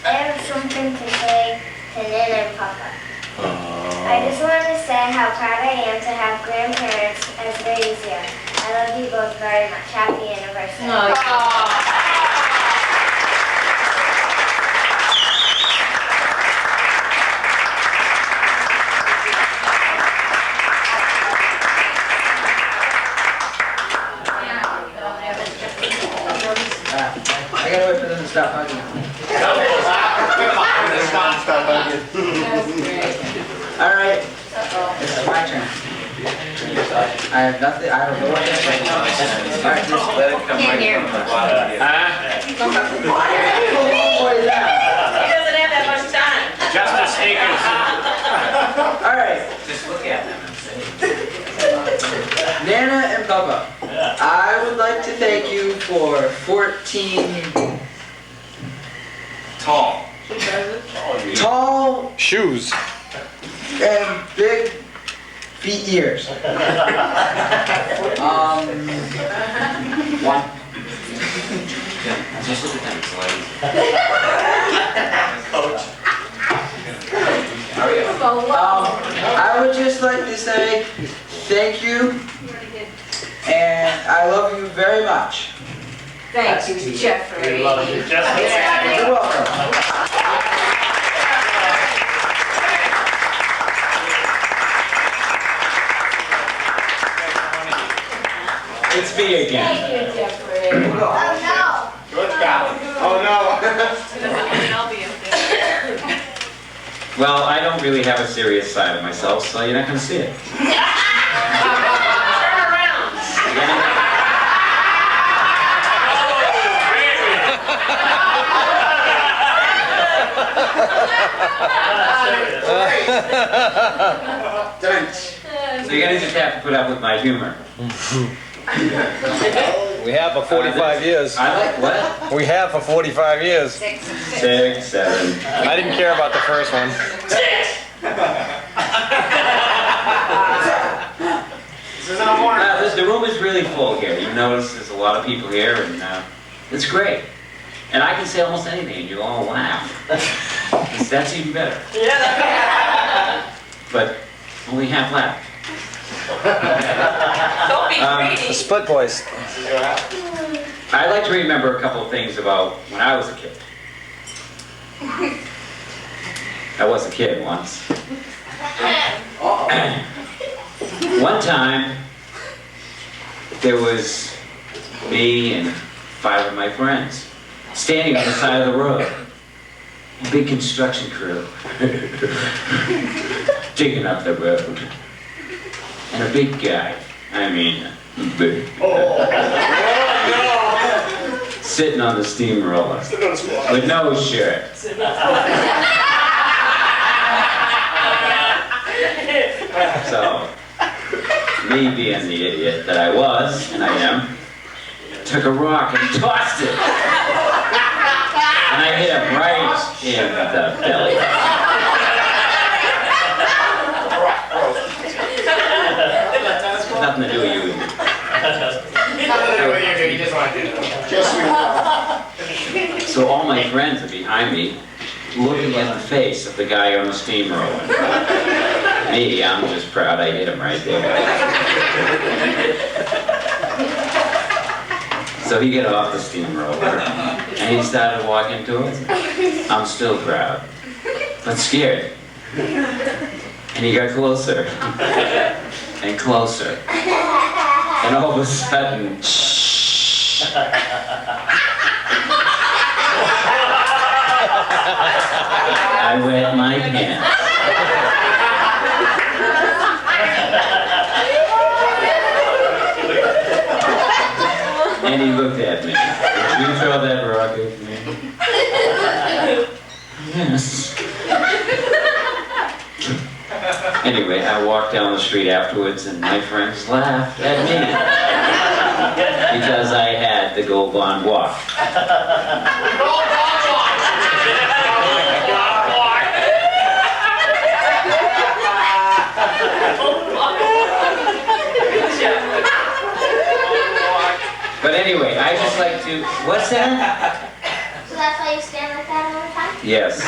have something to say to Nana and Papa. I just wanted to say how proud I am to have grandparents as raised here. I love you both very much. Happy anniversary. I gotta wait for them to stop hugging. All right, this is my turn. I have nothing, I don't know what to say. All right, just let it come right from the bottom. He doesn't have that much time. Justice Akers. All right, Just look at them and say. Nana and Papa, I would like to thank you for 14 tall Shoes. and big feet years. One. Just look at them, it's I would just like to say thank you, and I love you very much. Thank you, Jeffrey. You're welcome. It's me again. Thank you, Jeffrey. Oh no! Oh no! Well, I don't really have a serious side of myself, so you're not going to see it. Turn around. So you're going to just have to put up with my humor. We have for 45 years. I like what? We have for 45 years. 6, 7. I didn't care about the first one. The room is really full here. You notice there's a lot of people here, and it's great. And I can say almost anything, and you all laugh. That's even better. But only half laugh. Don't be greedy. The split voice. I'd like to remember a couple of things about when I was a kid. I was a kid once. One time, there was me and 5 of my friends standing on the side of the road. A big construction crew digging up the road. And a big guy, I mean, big, sitting on the steamroller with no shirt. So, me being the idiot that I was, and I am, took a rock and tossed it. And I hit him right in the belly. Nothing to do with you. So all my friends are behind me, looking at the face of the guy on the steamroller. Me, I'm just proud I hit him right there. So he got off the steamroller, and he started walking towards me. I'm still proud, but scared. And he got closer, and closer. And all of a sudden, I wet my pants. And he looked at me. Did you throw that rock at me? Yes. Anyway, I walked down the street afterwards and my friends laughed at me. because I had the Gold Bond Walk. But anyway, I just like to, what's that? So that's why you stand like that all the time? Yes.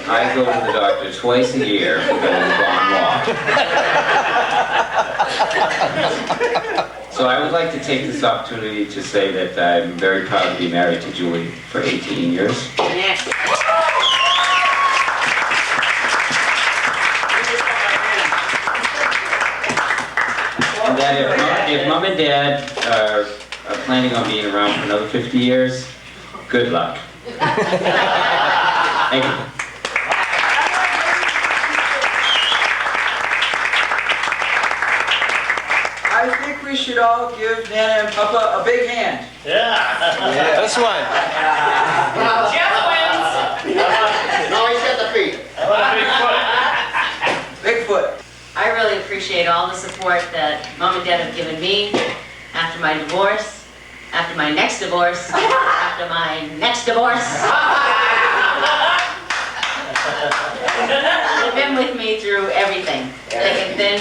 I go to the doctor twice a year for Gold Bond Walk. So I would like to take this opportunity to say that I'm very proud to be married to Julie for 18 years. And that if Mom and Dad are planning on being around for another 50 years, good luck. Thank you. I think we should all give Nana and Papa a big hand. Yeah. This one. Jeff wins. No, he's got the feet. Bigfoot. I really appreciate all the support that Mom and Dad have given me after my divorce, after my next divorce, after my next divorce. They've been with me through everything, thick and thin,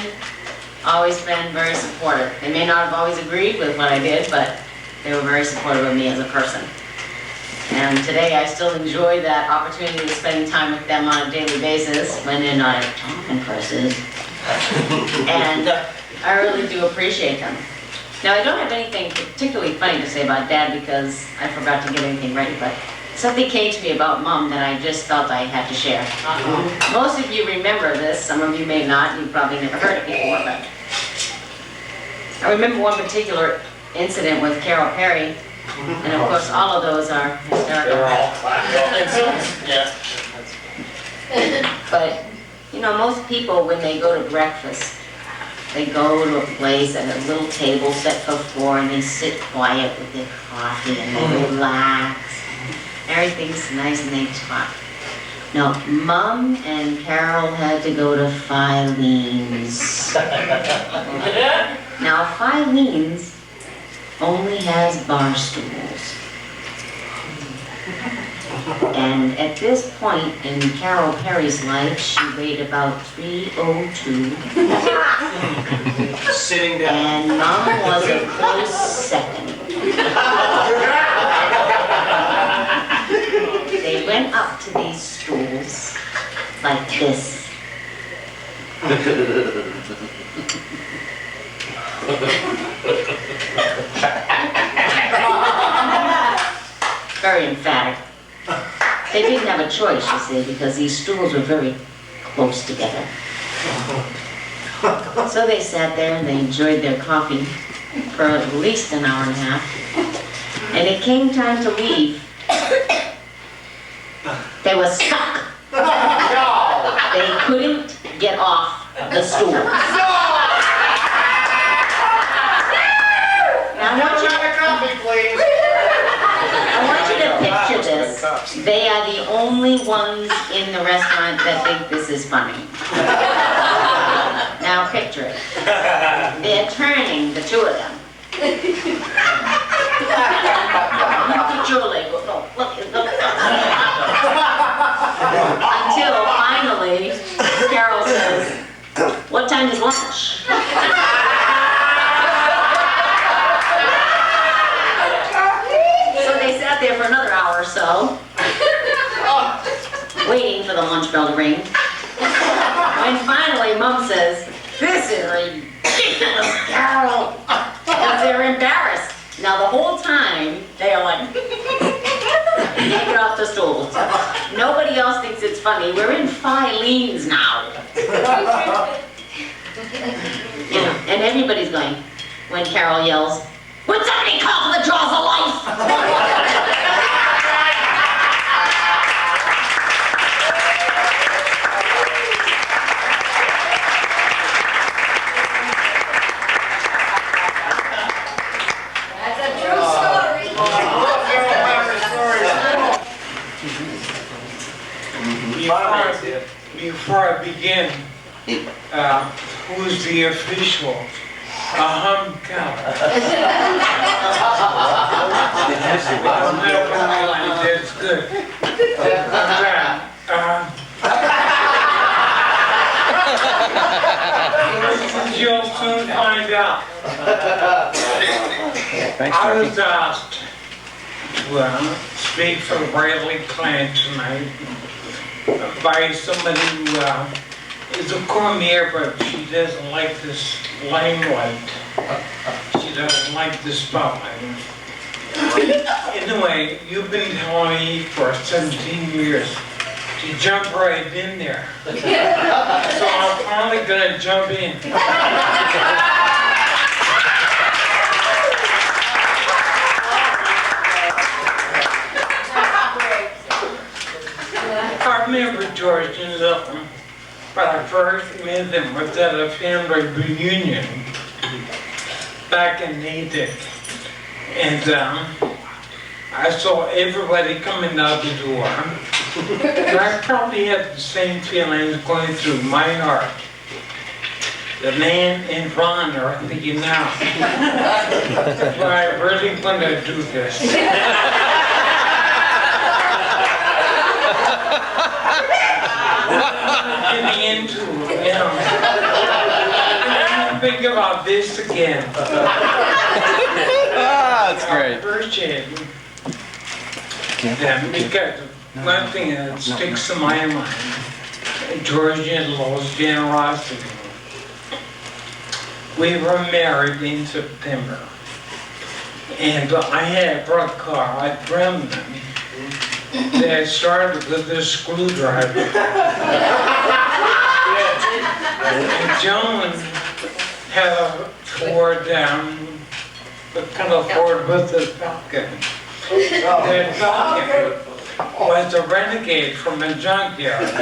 always been very supportive. They may not have always agreed with what I did, but they were very supportive of me as a person. And today I still enjoy that opportunity of spending time with them on a daily basis when they're not at talking purses. And I really do appreciate them. Now, I don't have anything particularly funny to say about Dad because I forgot to get anything ready, but something came to me about Mom that I just felt I had to share. Most of you remember this, some of you may not, you've probably never heard it before, but I remember one particular incident with Carol Perry, and of course all of those are hysterical. Yeah. But, you know, most people when they go to breakfast, they go to a place at a little table set for four and they sit quiet with their coffee and they relax. Everything's nice and they talk. Now, Mom and Carol had to go to Filene's. Now, Filene's only has bar stools. And at this point in Carol Perry's life, she weighed about 302. Sitting down. And Mom was a close second. They went up to these stools like this. Very emphatic. They didn't have a choice, you see, because these stools were very close together. So they sat there and they enjoyed their coffee for at least an hour and a half. And it came time to leave. They were stuck. They couldn't get off the stool. Now, I want you to picture this. They are the only ones in the restaurant that think this is funny. Now picture it. They're turning, the two of them. Look at your leg. No, look. Until finally, Carol says, "What time is lunch?" There for another hour or so, waiting for the lunch bell to ring. When finally Mom says, "This is ridiculous, Carol," because they're embarrassed. Now the whole time, they are like, can't get off the stool. Nobody else thinks it's funny. We're in Filene's now. And everybody's going, when Carol yells, "Would somebody call for the jaws of life?" That's a true story. Before I begin, who's the official? hump cow. That's good. You'll soon find out. Thanks, I Turkey. was asked to speak for Bradley Clan tonight by somebody who is a Cormier, but she doesn't like this limelight. She doesn't like the spotlight. Anyway, you've been telling me for 17 years to jump right in there. So I'm finally gonna jump in. I remember George and Zilton, but I first met them was at a family reunion back in Natick. And I saw everybody coming out the door. And I probably had the same feelings going through my heart. The man in front are thinking now, do I really want to do this? Getting into, you know. Think about this again. That's great. Appreciate them because one thing that sticks in my mind, George and Lowell's generosity. We were married in September, and I had brought a car. I trimmed them. They started with a screwdriver. And John had a Ford kind of Ford with a Falcon. That Falcon was a renegade from a junkyard.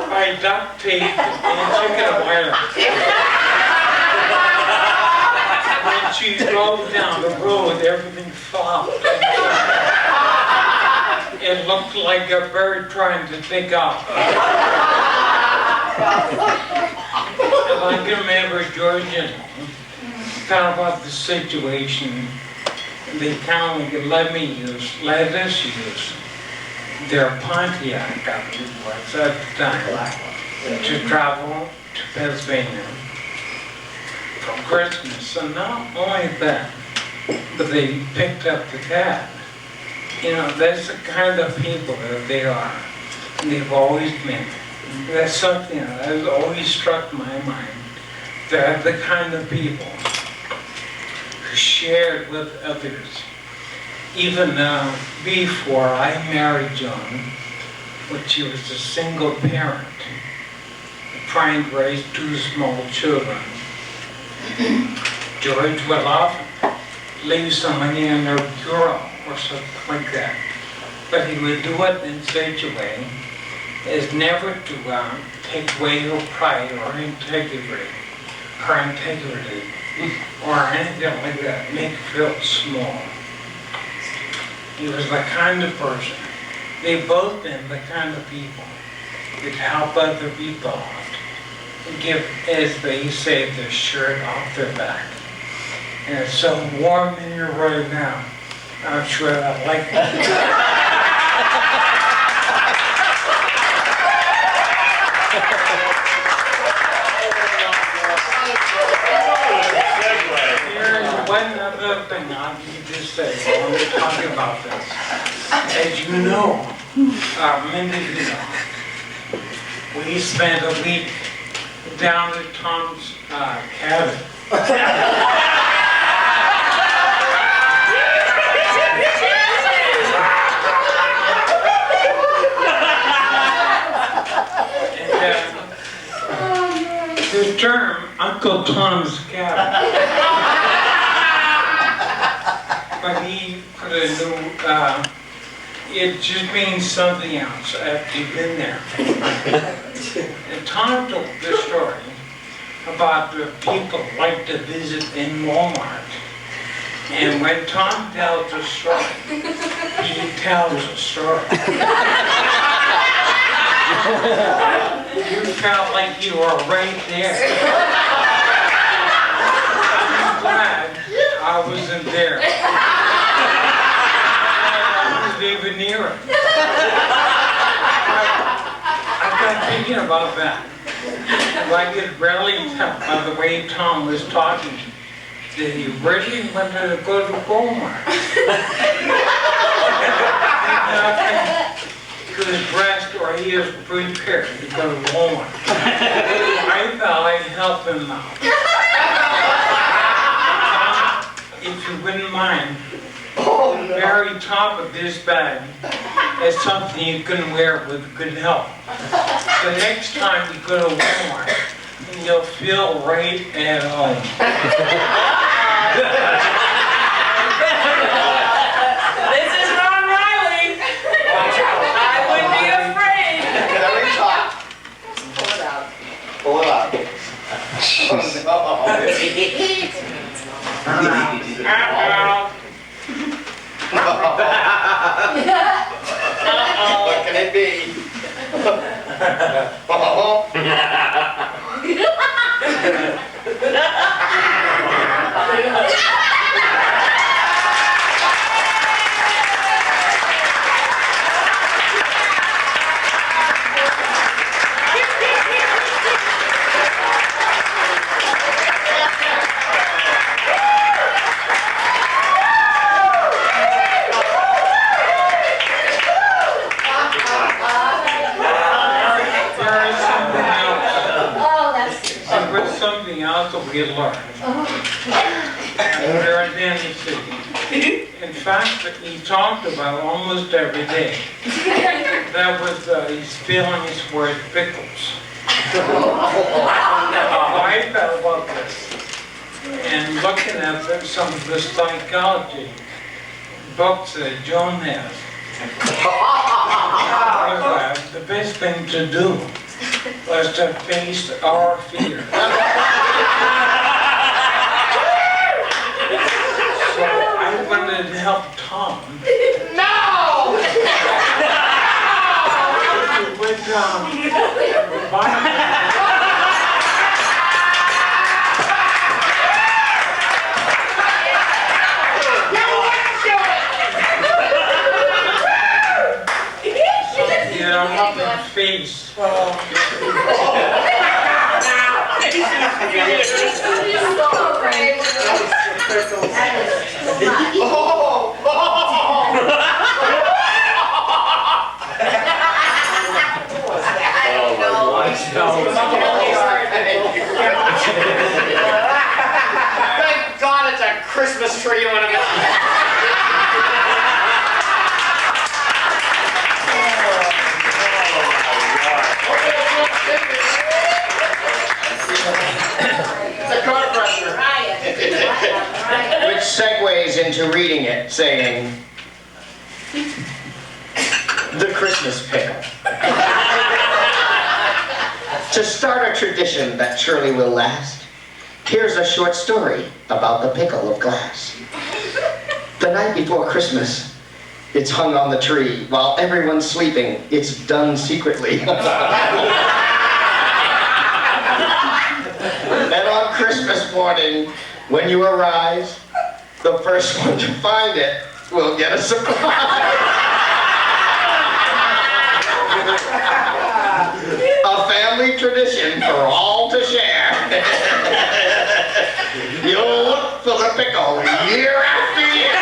By duct tape and chicken wire. When she drove down the road, everything flopped. It looked like a bird trying to take off. And I can remember George and found out the situation. They kindly let us use their Pontiac, I believe it was at the time, to travel to Pennsylvania for Christmas. And not only that, but they picked up the cat. You know, that's the kind of people that they are. And they've always been. That's something that has always struck my mind. They're the kind of people who shared with others. Even before I married Joan, when she was a single parent, trying to raise 2 small children, George would often leave some money in their bureau or something like that. But he would do it in such a way as never to take away her pride or integrity, or anything like that, make her feel small. He was the kind of person, they've both been the kind of people that help other people out, give, as they say, the shirt off their back. And it's so warm in here right now, I'm sure I like it. Here's one other thing I need to say while we're talking about this. As you know, many of you know, we spent a week down at Tom's cabin. The term Uncle Tom's cabin. But he put a new, it just means something else after you've been there. And Tom told the story about the people who like to visit in Walmart. And when Tom tells a story, he tells a story. You felt like you were right there. I'm glad I wasn't there. I wasn't even near it. I got thinking about that. I could really tell by the way Tom was talking that he really wanted to go to Cormier. His breast or he is prepared to go to Walmart. I thought I'd help him out. If you wouldn't mind, the very top of this bag is something you can wear with good help. The next time you go to Walmart, you'll feel right at home. This is Ron Riley. I wouldn't be afraid. Very top. Pull it out. Pull it out. What can it be? Something else that we learned. There in Tennessee. In fact, he talked about almost every day. That was his feelings were pickles. I felt about this. And looking at some of the psychology books that Joan has, the best thing to do was to face our fear. So I wanted to help Tom. No! Up in face. Thank God it's a Christmas tree on a which segues into reading it, saying, the Christmas pickle. To start a tradition that surely will last, here's a short story about the pickle of glass. The night before Christmas, it's hung on the tree. While everyone's sleeping, it's done secretly. And on Christmas morning, when you arise, the first one to find it will get a surprise. A family tradition for all to share. You'll look for the pickle year after year.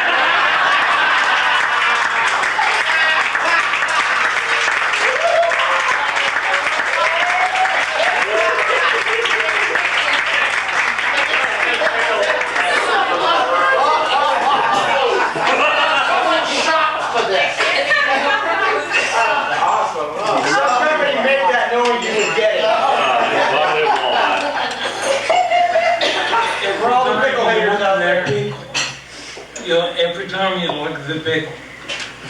Every time you look at the pickle,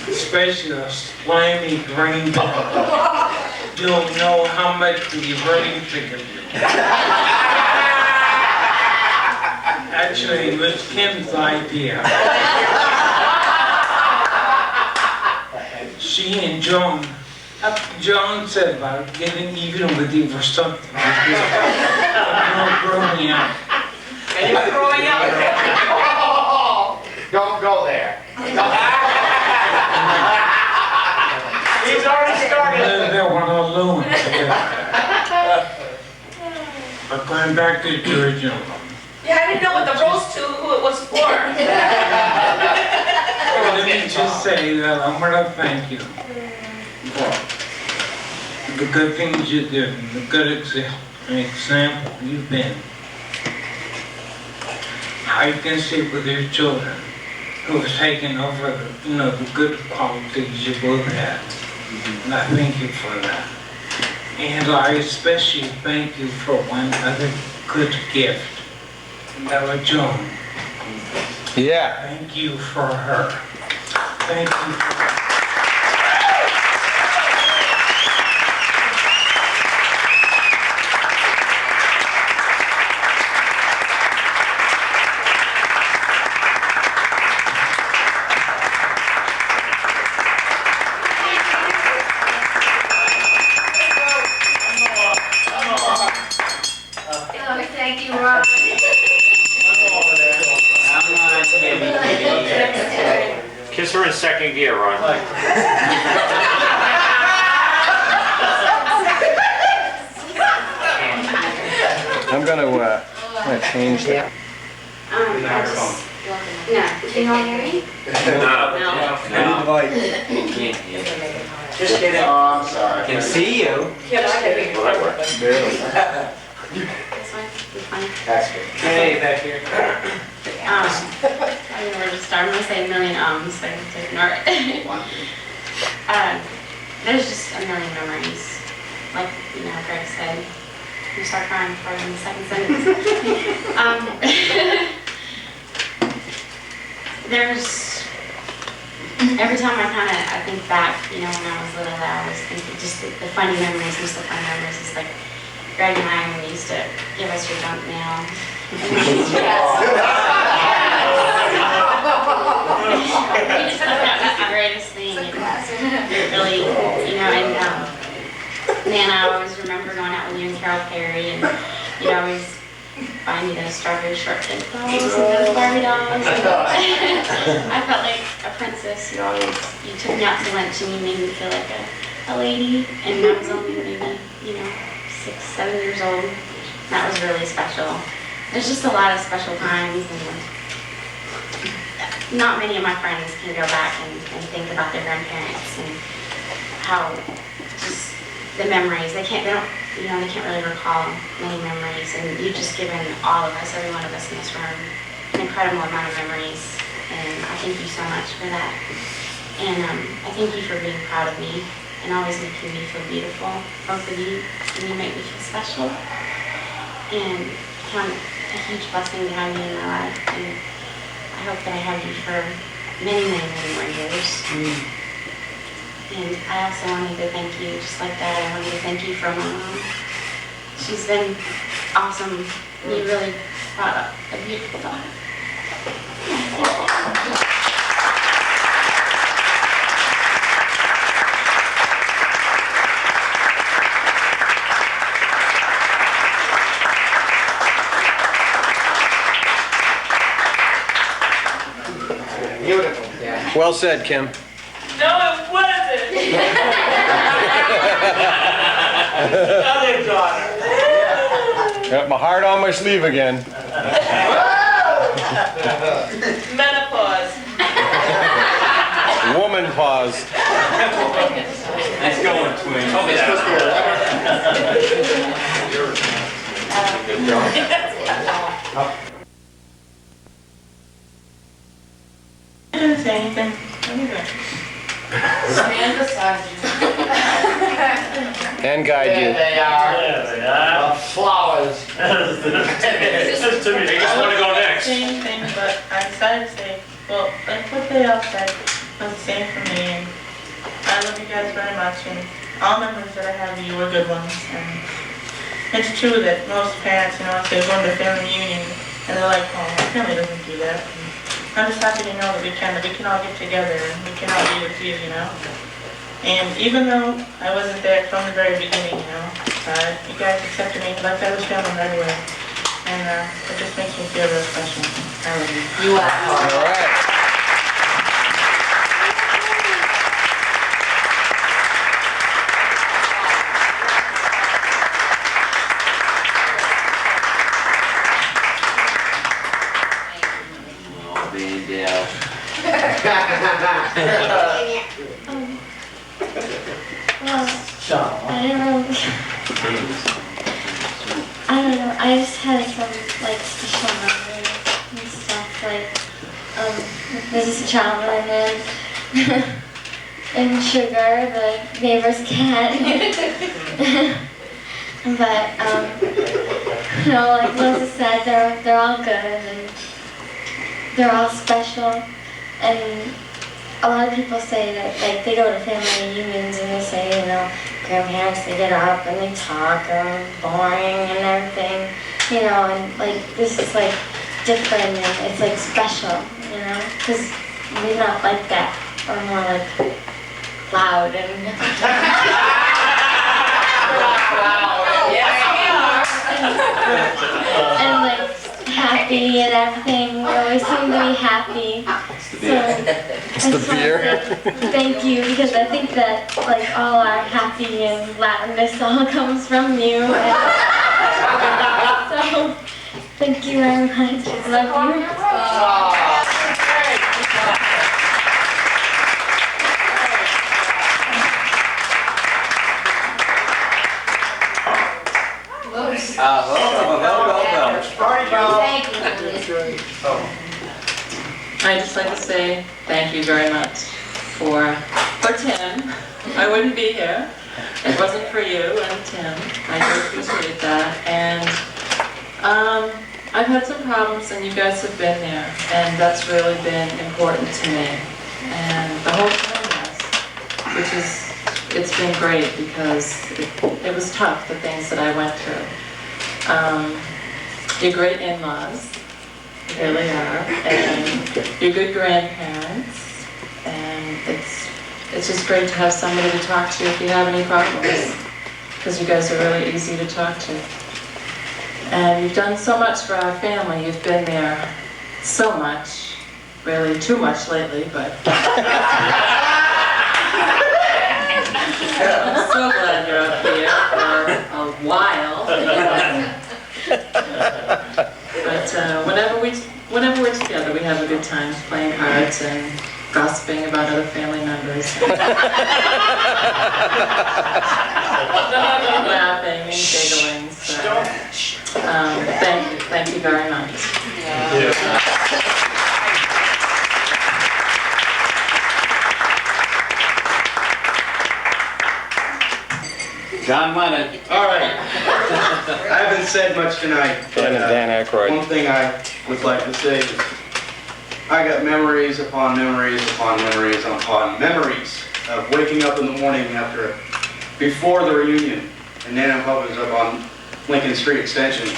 especially a slimy green pickle, you'll know how much we really think of you. Actually, it was Kim's idea. She and Joan John said about getting even with you for something. You're growing up. And you're growing up. Don't go there. He's already started. They want alone. But going back to the original. Yeah, I didn't know what the roast to who it was for. Let me just say that I'm gonna thank you for the good things you did and the good example you've been. How you can sit with your children who have taken over the good qualities you both had. And I thank you for that. And I especially thank you for one other good gift. Bella Joan. Yeah. Thank you for her. Thank you for her. Thank you, Ron. Kiss her in second gear, Ron. I'm gonna change that. No. You want to hear me? Just kidding. Oh, I'm sorry. Can see you. Will that work? Barely. This one? Fine. That's good. Hey, back here. I don't know where to start. I'm going to say a million so I can ignore it. There's just a million memories. Like, Greg said, you start crying before in the second sentence. There's, every time I think back, when I was little, I always think of just the funny memories, just the fun memories. It's like Greg and I, when we used to give us your junk mail. We just thought that was the greatest thing. And really, and Nana, I always remember going out with you and Carol Perry, and you'd always buy me those strawberry shortcake dolls and those Barbie dolls. And I felt like a princess. You took me out to lunch and you made me feel like a lady, and I was only maybe, 6, 7 years old. That was really special. There's just a lot of special times, and not many of my friends can go back and think about their grandparents and how just the memories. They can't really recall many memories, and you've just given all of us, every one of us in this room, an incredible amount of memories, and I thank you so much for that. And I thank you for being proud of me and always making me feel beautiful. Both of you, you make me feel special, and count it a huge blessing to have you in my life, and I hope that I have you for many, many, many more years. And I also wanted to thank you, just like that, I wanted to thank you for my mom. She's been awesome. You really brought up a beautiful daughter. Beautiful. Yeah. Well said, Kim. No, it wasn't. Other daughter. Got my heart on my sleeve again. Menopause. Woman pause. Nice going, twin. Oh, I didn't say anything. Stand beside you. And guide you. There they are. Flowers. They just want to go next. Same thing, but I decided to say, well, like what they all said was the same for me, and I love you guys very much, and all memories that I have of you were good ones. And it's true that most parents, if they go to family reunion, and they're like, oh, my family doesn't do that. And I'm just happy to know that we can all get together, and we can all be with you, And even though I wasn't there from the very beginning, you guys accepted me like I was family right away. And it just makes me feel real special. I love you. You are. All right. Oh, man, Dale. I don't know, I just had some like special memories and stuff, like, there's this gentleman and Sugar, the neighbor's cat. But, like Melissa said, they're all good and they're all special. And a lot of people say that, like, they go to family reunions and they say, grandparents, they get up and they talk and boring and everything, and, like, this is, like, different and it's, like, special, because we're not like that. We're more, like, loud and... and, like, happy and everything. We always seem to be happy. It's the beer. Thank you, because I think that like all our happy and loudness all comes from you. So thank you very much. I love you. I'd just like to say thank you very much for Tim. I wouldn't be here if it wasn't for you and Tim. I do appreciate that. And I've had some problems and you guys have been there. And that's really been important to me. And the whole time has, it's been great because it was tough, the things that I went through. You're great in-laws. You really are, and you're good grandparents, and it's just great to have somebody to talk to if you have any problems, because you guys are really easy to talk to. And you've done so much for our family. You've been there so much, really too much lately, but I'm so glad you're up here for a while. But whenever we're together, we have a good time playing cards and gossiping about other family members. Laughing and giggling. So, thank you very much. John Lennon. All right. I haven't said much tonight. Dan and Dan Aykroyd. One thing I would like to say is I got memories upon memories upon memories upon memories of waking up in the morning before the reunion, and Nana and Papa was up on Lincoln Street Extension,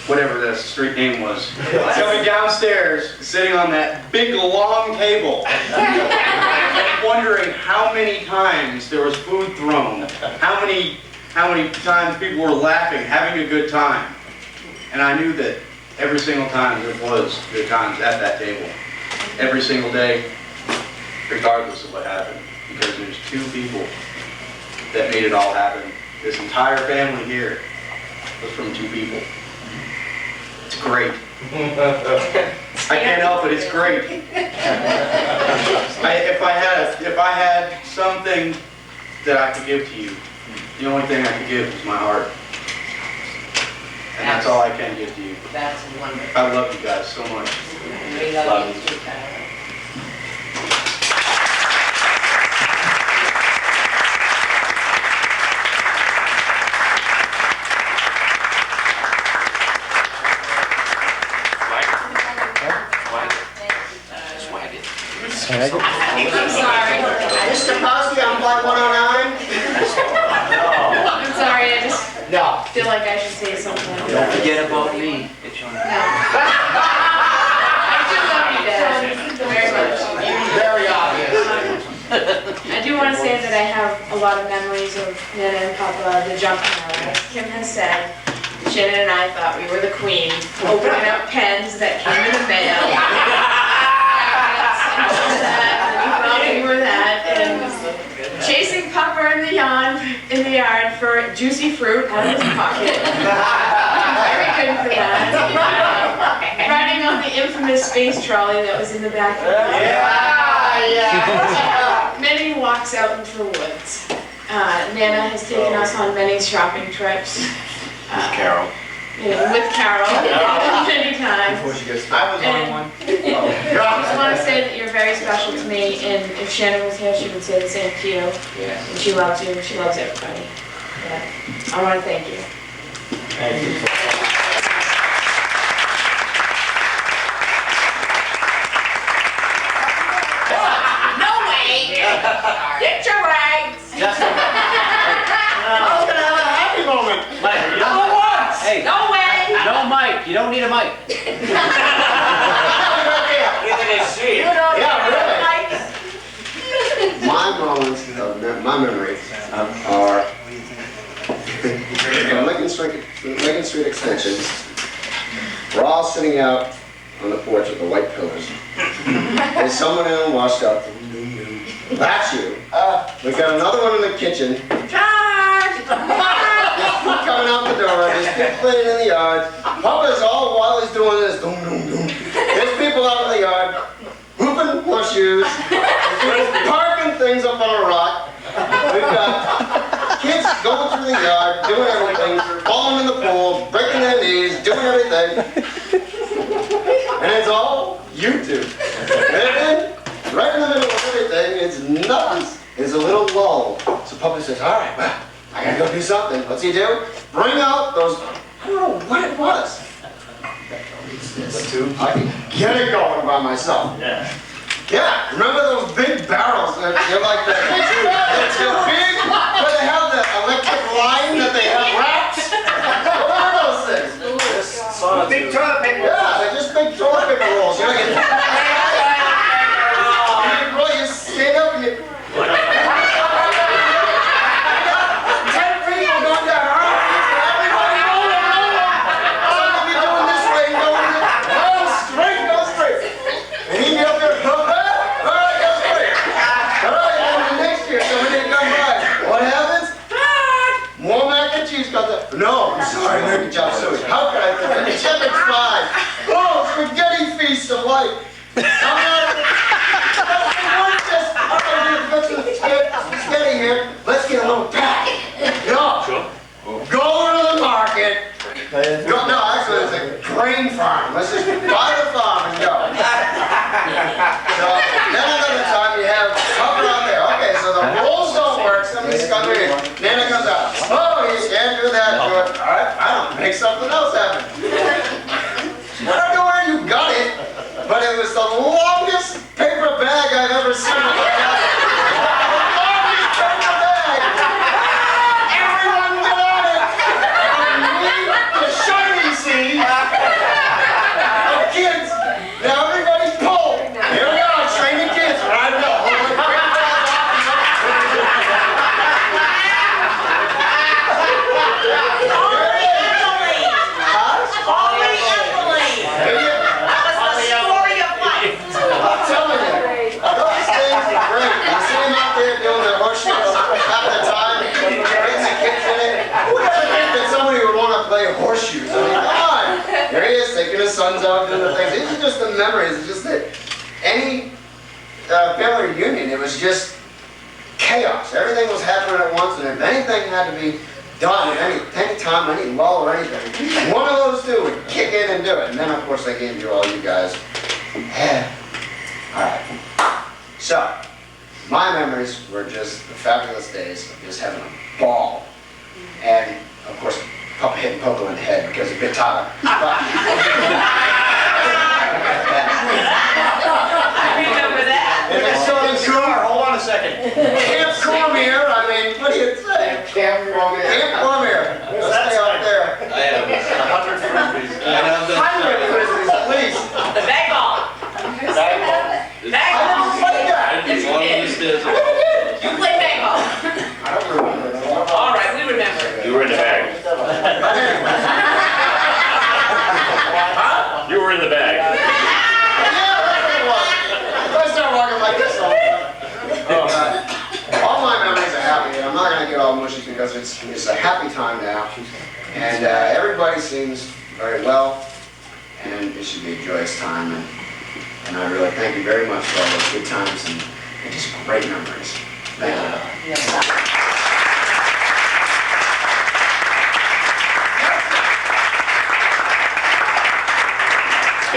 whatever the street name was, coming downstairs, sitting on that big long table, and wondering how many times there was food thrown, how many times people were laughing, having a good time. And I knew that every single time there was good times at that table. Every single day, regardless of what happened. Because there's two people that made it all happen. This entire family here was from two people. It's great. I can't help it, it's great. If I had something that I could give to you, the only thing I could give is my heart. And that's all I can give to you. That's wonderful. I love you guys so much. We love you too, Tyler. I'm sorry. Mr. Posky on block 109? I'm sorry, I just No. feel like I should say something. Don't forget about me. I do love you, Dad, very much. Very obvious. I do want to say that I have a lot of memories of Nana and Papa, the junk mail. As Kim has said, Shannon and I thought we were the queen, opening up pens that came in the mail. We were that, and chasing Papa in the yard for juicy fruit out of his pocket. Very good for that. Riding on the infamous space trolley that was in the back of the car. Many walks out into the woods. Nana has taken us on many shopping trips. Carol. With Carol, many times. Before she gets started. I just want to say that you're very special to me, and if Shannon was here, she would say the same to you. Yeah. And she loves you, and she loves everybody. Yeah. I want to thank you. Thank you. No way! Get your rights! I was gonna have a happy moment. Mike, you All don't, at once. hey, No way! no mic, you don't need a mic. Yeah, really. My moments of my memories are Lincoln Street Extension. We're all sitting out on the porch with the white pillars. There's someone in and washed up. That's you. We got another one in the kitchen. Charge! Coming out the door, there's people playing in the yard. Papa's all while he's doing this, doom, doom, doom. There's people out in the yard, hooping horseshoes, parking things up on a rock. We've got kids going through the yard, doing everything, falling in the pool, breaking their knees, doing everything. And it's all YouTube. And then, right in the middle of everything, it's nothing. There's a little lull. So Papa says, all right, well, I gotta go do something. What's he do? Bring out those, I don't know what it was. I can get it going by myself. Yeah. Yeah, remember those big barrels? They're like the big, where they have the electric line that they have wrapped? What are those things? Big toilet paper. Yeah, they're just big toilet paper rolls. You know, you stand up and you... 10 people going down. Everybody rolling. Some of you doing this way, going go straight. And he'd be up there, all right, go straight. All right, and the next year, somebody would come by. What happens? More mac and cheese comes up. No, I'm sorry, mac and chop suey. How can I do that? Chicken fried. Oh, spaghetti feast of life. Coming out of the... Spaghetti here. Let's get a little pack. No. Sure. Go to the market. No, actually, it's a grain farm. Let's just buy the farm and go. So, then another time you have cover out there. Okay, so the rolls don't work. Somebody's coming in. Nana comes out. Oh, you can't do that. All right, I don't make something else happen. I don't know where you got it, but it was the longest paper bag I've ever seen in my life. Kids, now everybody's pulled. Here we are, training kids. Right now. I'm telling you, those things are great. You see them out there doing their horseshoes half the time, bringing the kids in it. Who would ever think that somebody would want to play horseshoes? I mean, come on. There he is, taking his sons out doing the things. These are just the memories. It's just that any family reunion, it was just chaos. Everything was happening at once, and if anything had to be done at any time, any lull or anything, one of those two would kick in and do it. And then, of course, they gave you all you guys. All right. So, my memories were just the fabulous days of just having a ball. And, of course, Papa hitting Pogo in the head because of guitar. I remember that. And then so in hold on a second. Camp Cormier, I mean, what do you say? Camp Cormier. Camp Cormier. Let's stay out there. I have 100 frisbees. 100 frisbees at least. The bag ball. Bag ball. I never played that. Yes, you did. You played bag ball. I all mushy because it's a happy time now. And everybody seems very well, and it should be a joyous time. And I really thank you very much for all those good times and just great memories. Thank you.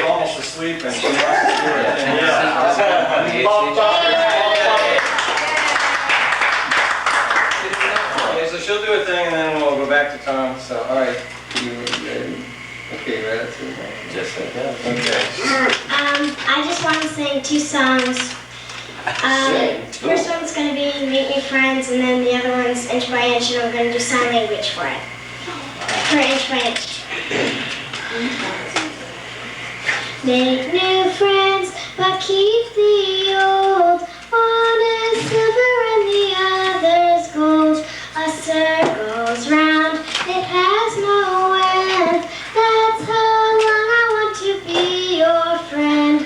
Almost asleep and she wants to do it. Okay, so she'll do a thing and then we'll go back to Tom. So, all right. Okay, that's it. Just like that. Okay. I just want to sing 2 songs. First one's going to be Make Me Friends, and then the other one's Inch by Inch, and I'm going to do sign language for it. For Inch by Inch. Make new friends, but keep the old. One is silver and the other's gold. A circle's round, it has no end. That's how long I want to be your friend.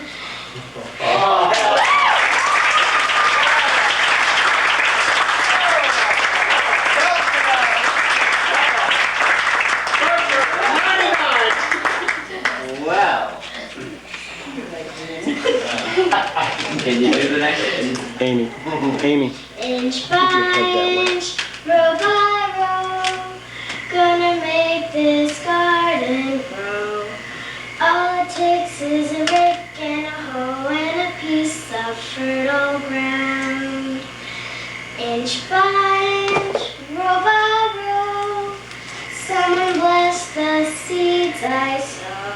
Well. Can you do the next one? Amy. Amy. Inch by inch, row by row, gonna make this garden grow. All it takes is a rake and a hoe and a piece of fertile ground. Inch by inch, row by row, someone bless the seeds I sow.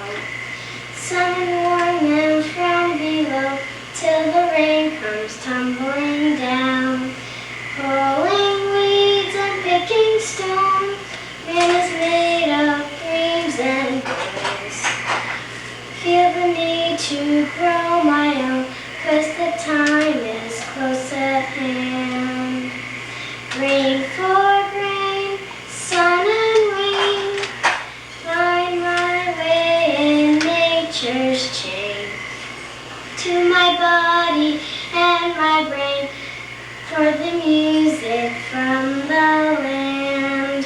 Someone warn them from below till the rain comes tumbling down. Pulling weeds and picking stones, man is made of dreams and bones. Feel the need to grow my own, 'cause the time is close at hand. Grain for grain, sun and rain, find my way in nature's chain. To my body and my brain, for the music from the land.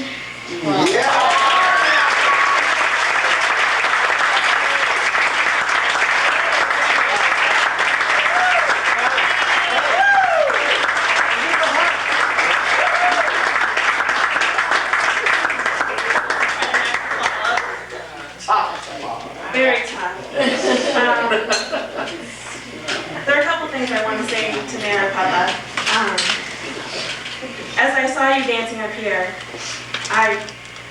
Very tough. There are a couple things I want to say to Nana and Papa. As I saw you dancing up here, I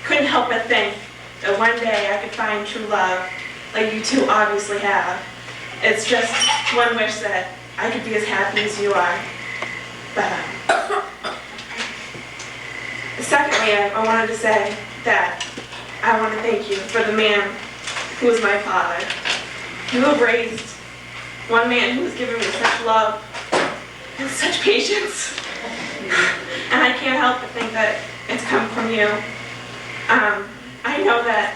couldn't help but think that one day I could find true love, like you two obviously have. It's just one wish that I could be as happy as you are. But, secondly, I wanted to say that I want to thank you for the man who is my father. You have raised one man who has given me such love and such patience. And I can't help but think that it's come from you. I know that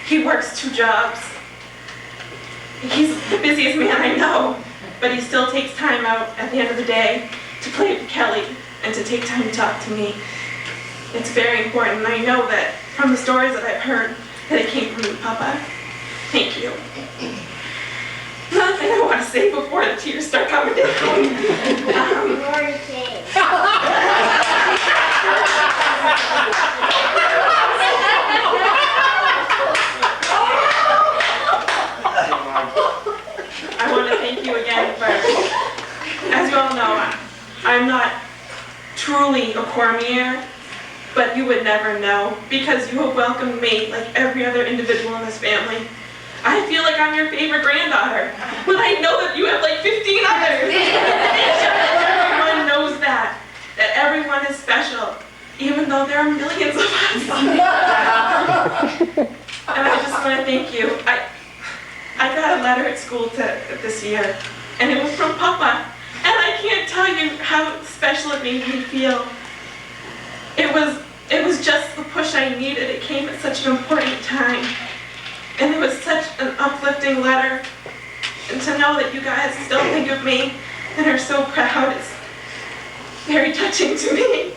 he works 2 jobs. He's the busiest man I know, but he still takes time out at the end of the day to play with Kelly and to take time to talk to me. It's very important, and I know that from the stories that I've heard that it came from you, Papa. Thank you. Another thing I want to say before the tears start coming down. I want to thank you again for, as you all know, I'm not truly a Cormier, but you would never know because you have welcomed me like every other individual in this family. I feel like I'm your favorite granddaughter, but I know that you have like 15 others. Everyone knows that everyone is special, even though there are millions of us. And I just want to thank you. I got a letter at school this year, and it was from Papa, and I can't tell you how special it made me feel. It was just the push I needed. It came at such an important time. And it was such an uplifting letter. And to know that you guys still think of me and are so proud is very touching to me.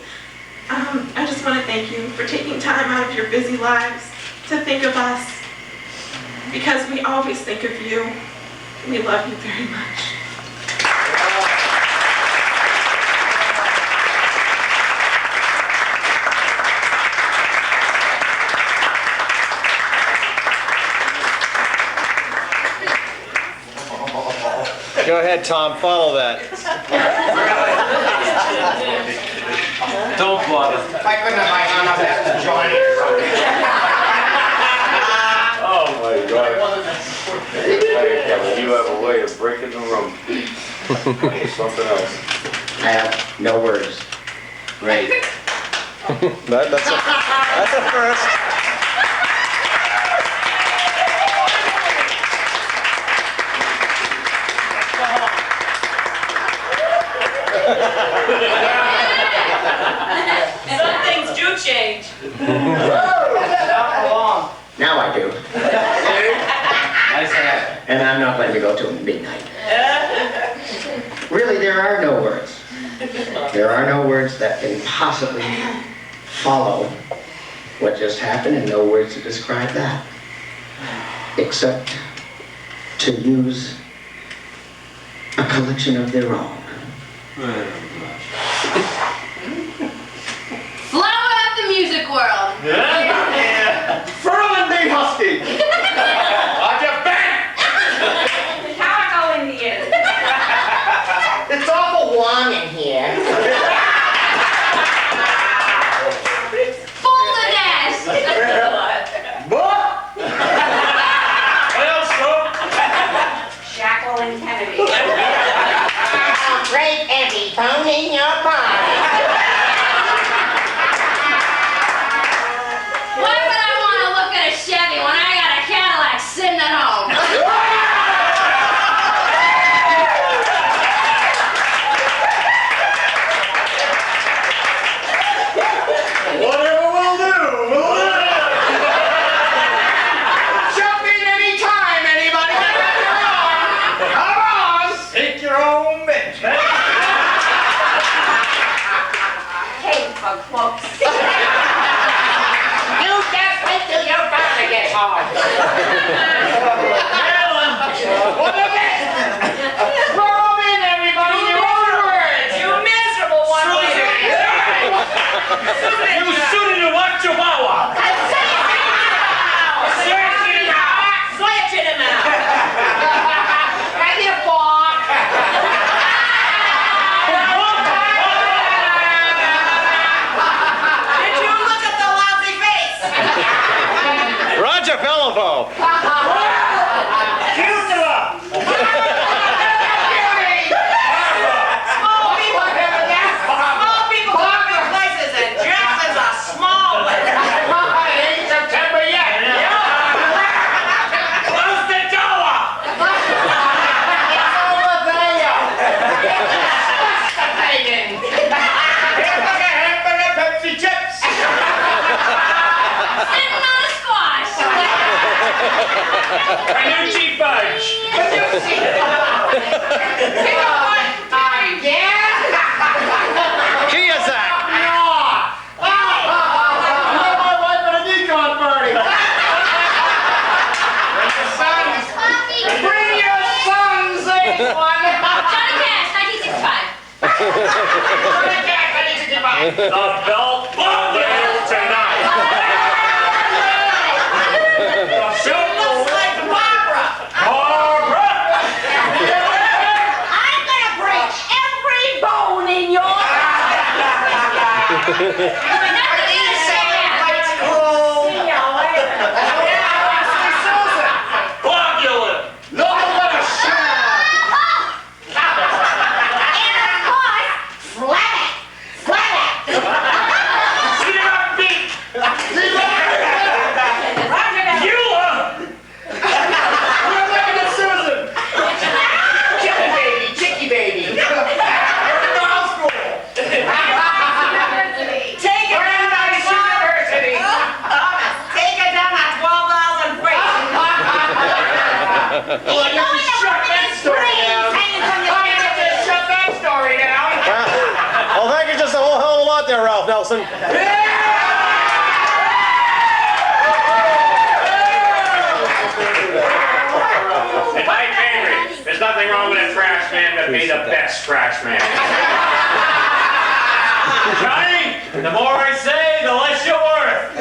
I just want to thank you for taking time out of your busy lives to think of us, because we always think of you. We love you very much. Go ahead, Tom, follow that. Don't bother. Why couldn't I hung up after Johnny? Oh my God. Hey, Kevin, you have a way of breaking the room. Something else. I have no words. Great. That's a first. Some things do change. Now I do. Nice hat. And I'm not going to go till midnight. Really, there are no words. There are no words that can possibly follow what just happened, and no words to describe that. Except to use a collection of their own. Flower of the music world. Yeah. Furlan B. Husky. Roger, bang! How I go in the end? It's awful warm in here. Full the nest. What? Well, Jacqueline Kennedy. Great heavy bone in your body. Why would I want to look at a Chevy when I got a Cadillac sitting at home? Whatever will do, will do. Jump in any time, anybody. Come on. Take your own bitch. Hey, folks. You just wait till your father gets home. What a bit. Throw 'em in, everybody. Your own words. You miserable one. You shooting to watch your power. Switch in him out. Right here, Bob. Did you look at the lousy face? Roger Beliveau. Cute it up. Small people come in places, and Jackson's a small one. It ain't September yet. Close the door. It's over there. Fascinating. Here's like a hamburger, Pepsi chips. Sitting on a squash. A new cheap budge. Chiazak. My wife at a decon party. Bring your sons, one. Johnny Cash, 1965. The belt buckle tonight. She looks like Barbara. Barbara. I'm gonna break every bone in your Coagulant. Nothing but a shot. Take it And my favorite, there's nothing wrong with a trash man, but be the best trash man. Johnny, the more I say, the less you're worth.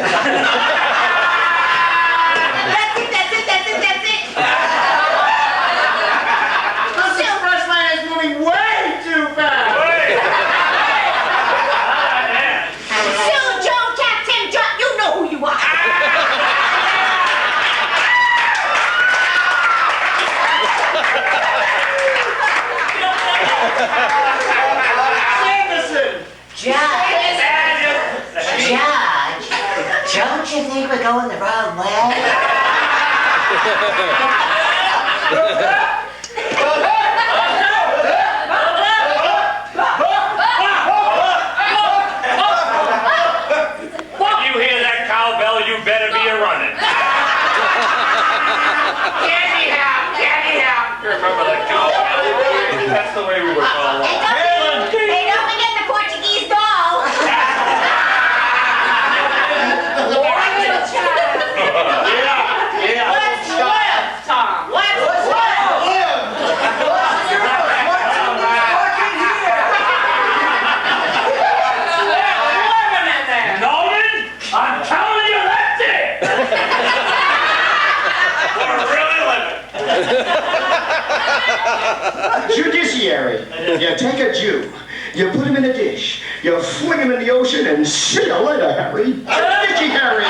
That's it, that's it, that's it, that's it. This express line is moving way too fast. Sue, Joe, Captain, John, you know who you are. Judge, don't you think we're going the wrong way? You hear that cowbell, you better be a-running. Candy hound. You remember that cowbell? That's the way we were called. Hey, don't forget the Portuguese doll. Yeah. Let's live, Tom. Let's Nolan, I'm telling you, that's it. We're really living. Judiciary. You take a Jew, you put him in a dish, you fling him in the ocean, and see you later, Harry. Judiciary.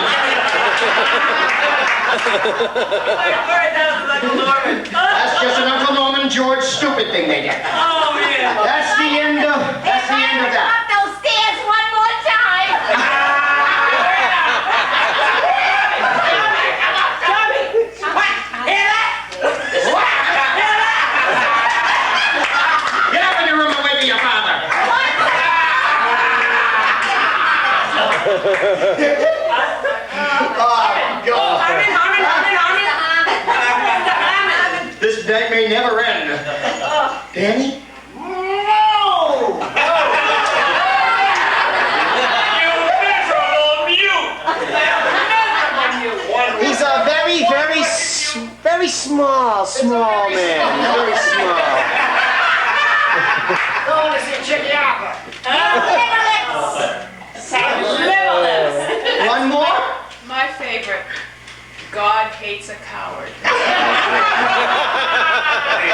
That's just an Uncle Norman George stupid thing they did. Oh, yeah. That's the end of that. Up those stairs one more time. Get up in your room and wait for your father. Oh, God. This day may never end. Danny? No! He's a very small man. Very small. Going to see Chicky Apple. One more? My favorite. God hates a coward. He's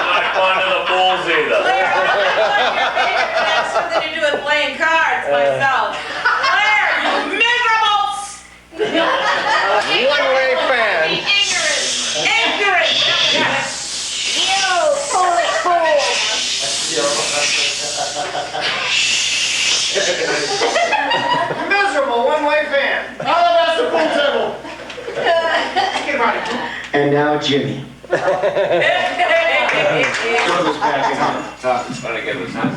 not fond of the bulls either. That's something to do with playing cards myself. Claire, you miserable One-way fan. ignorant. You foolish fool. Miserable one-way fan. All of us are pool table. Get right. And now Jimmy. Tom's trying to get us out.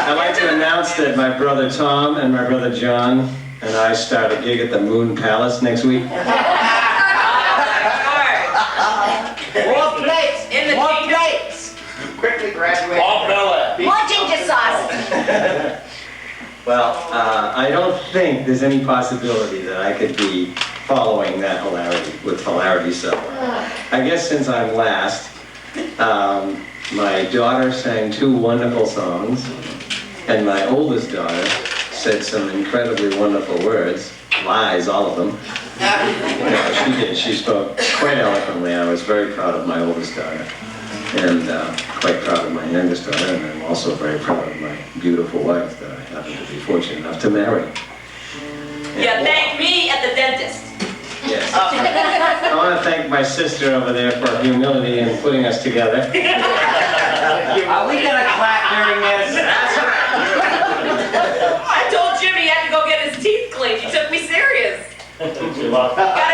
I'd like to announce that my brother Tom and my brother John and I start a gig at the Moon Palace next week. More plates. More plates. Quickly graduate. Bob Bella. More ginger sauce. Well, I don't think there's any possibility that I could be following that hilarity. So I guess since I'm last, my daughter sang 2 wonderful songs, and my oldest daughter said some incredibly wonderful words, lies, all of them. No, she did. She spoke quite eloquently. I was very proud of my oldest daughter, and quite proud of my youngest daughter, and I'm also very proud of my beautiful wife that I happen to be fortunate enough to marry. You thank me at the dentist. Yes. I want to thank my sister over there for her humility in putting us together. Are we gonna clap during this? I told Jimmy he had to go get his teeth cleaned. He took me serious. Gotta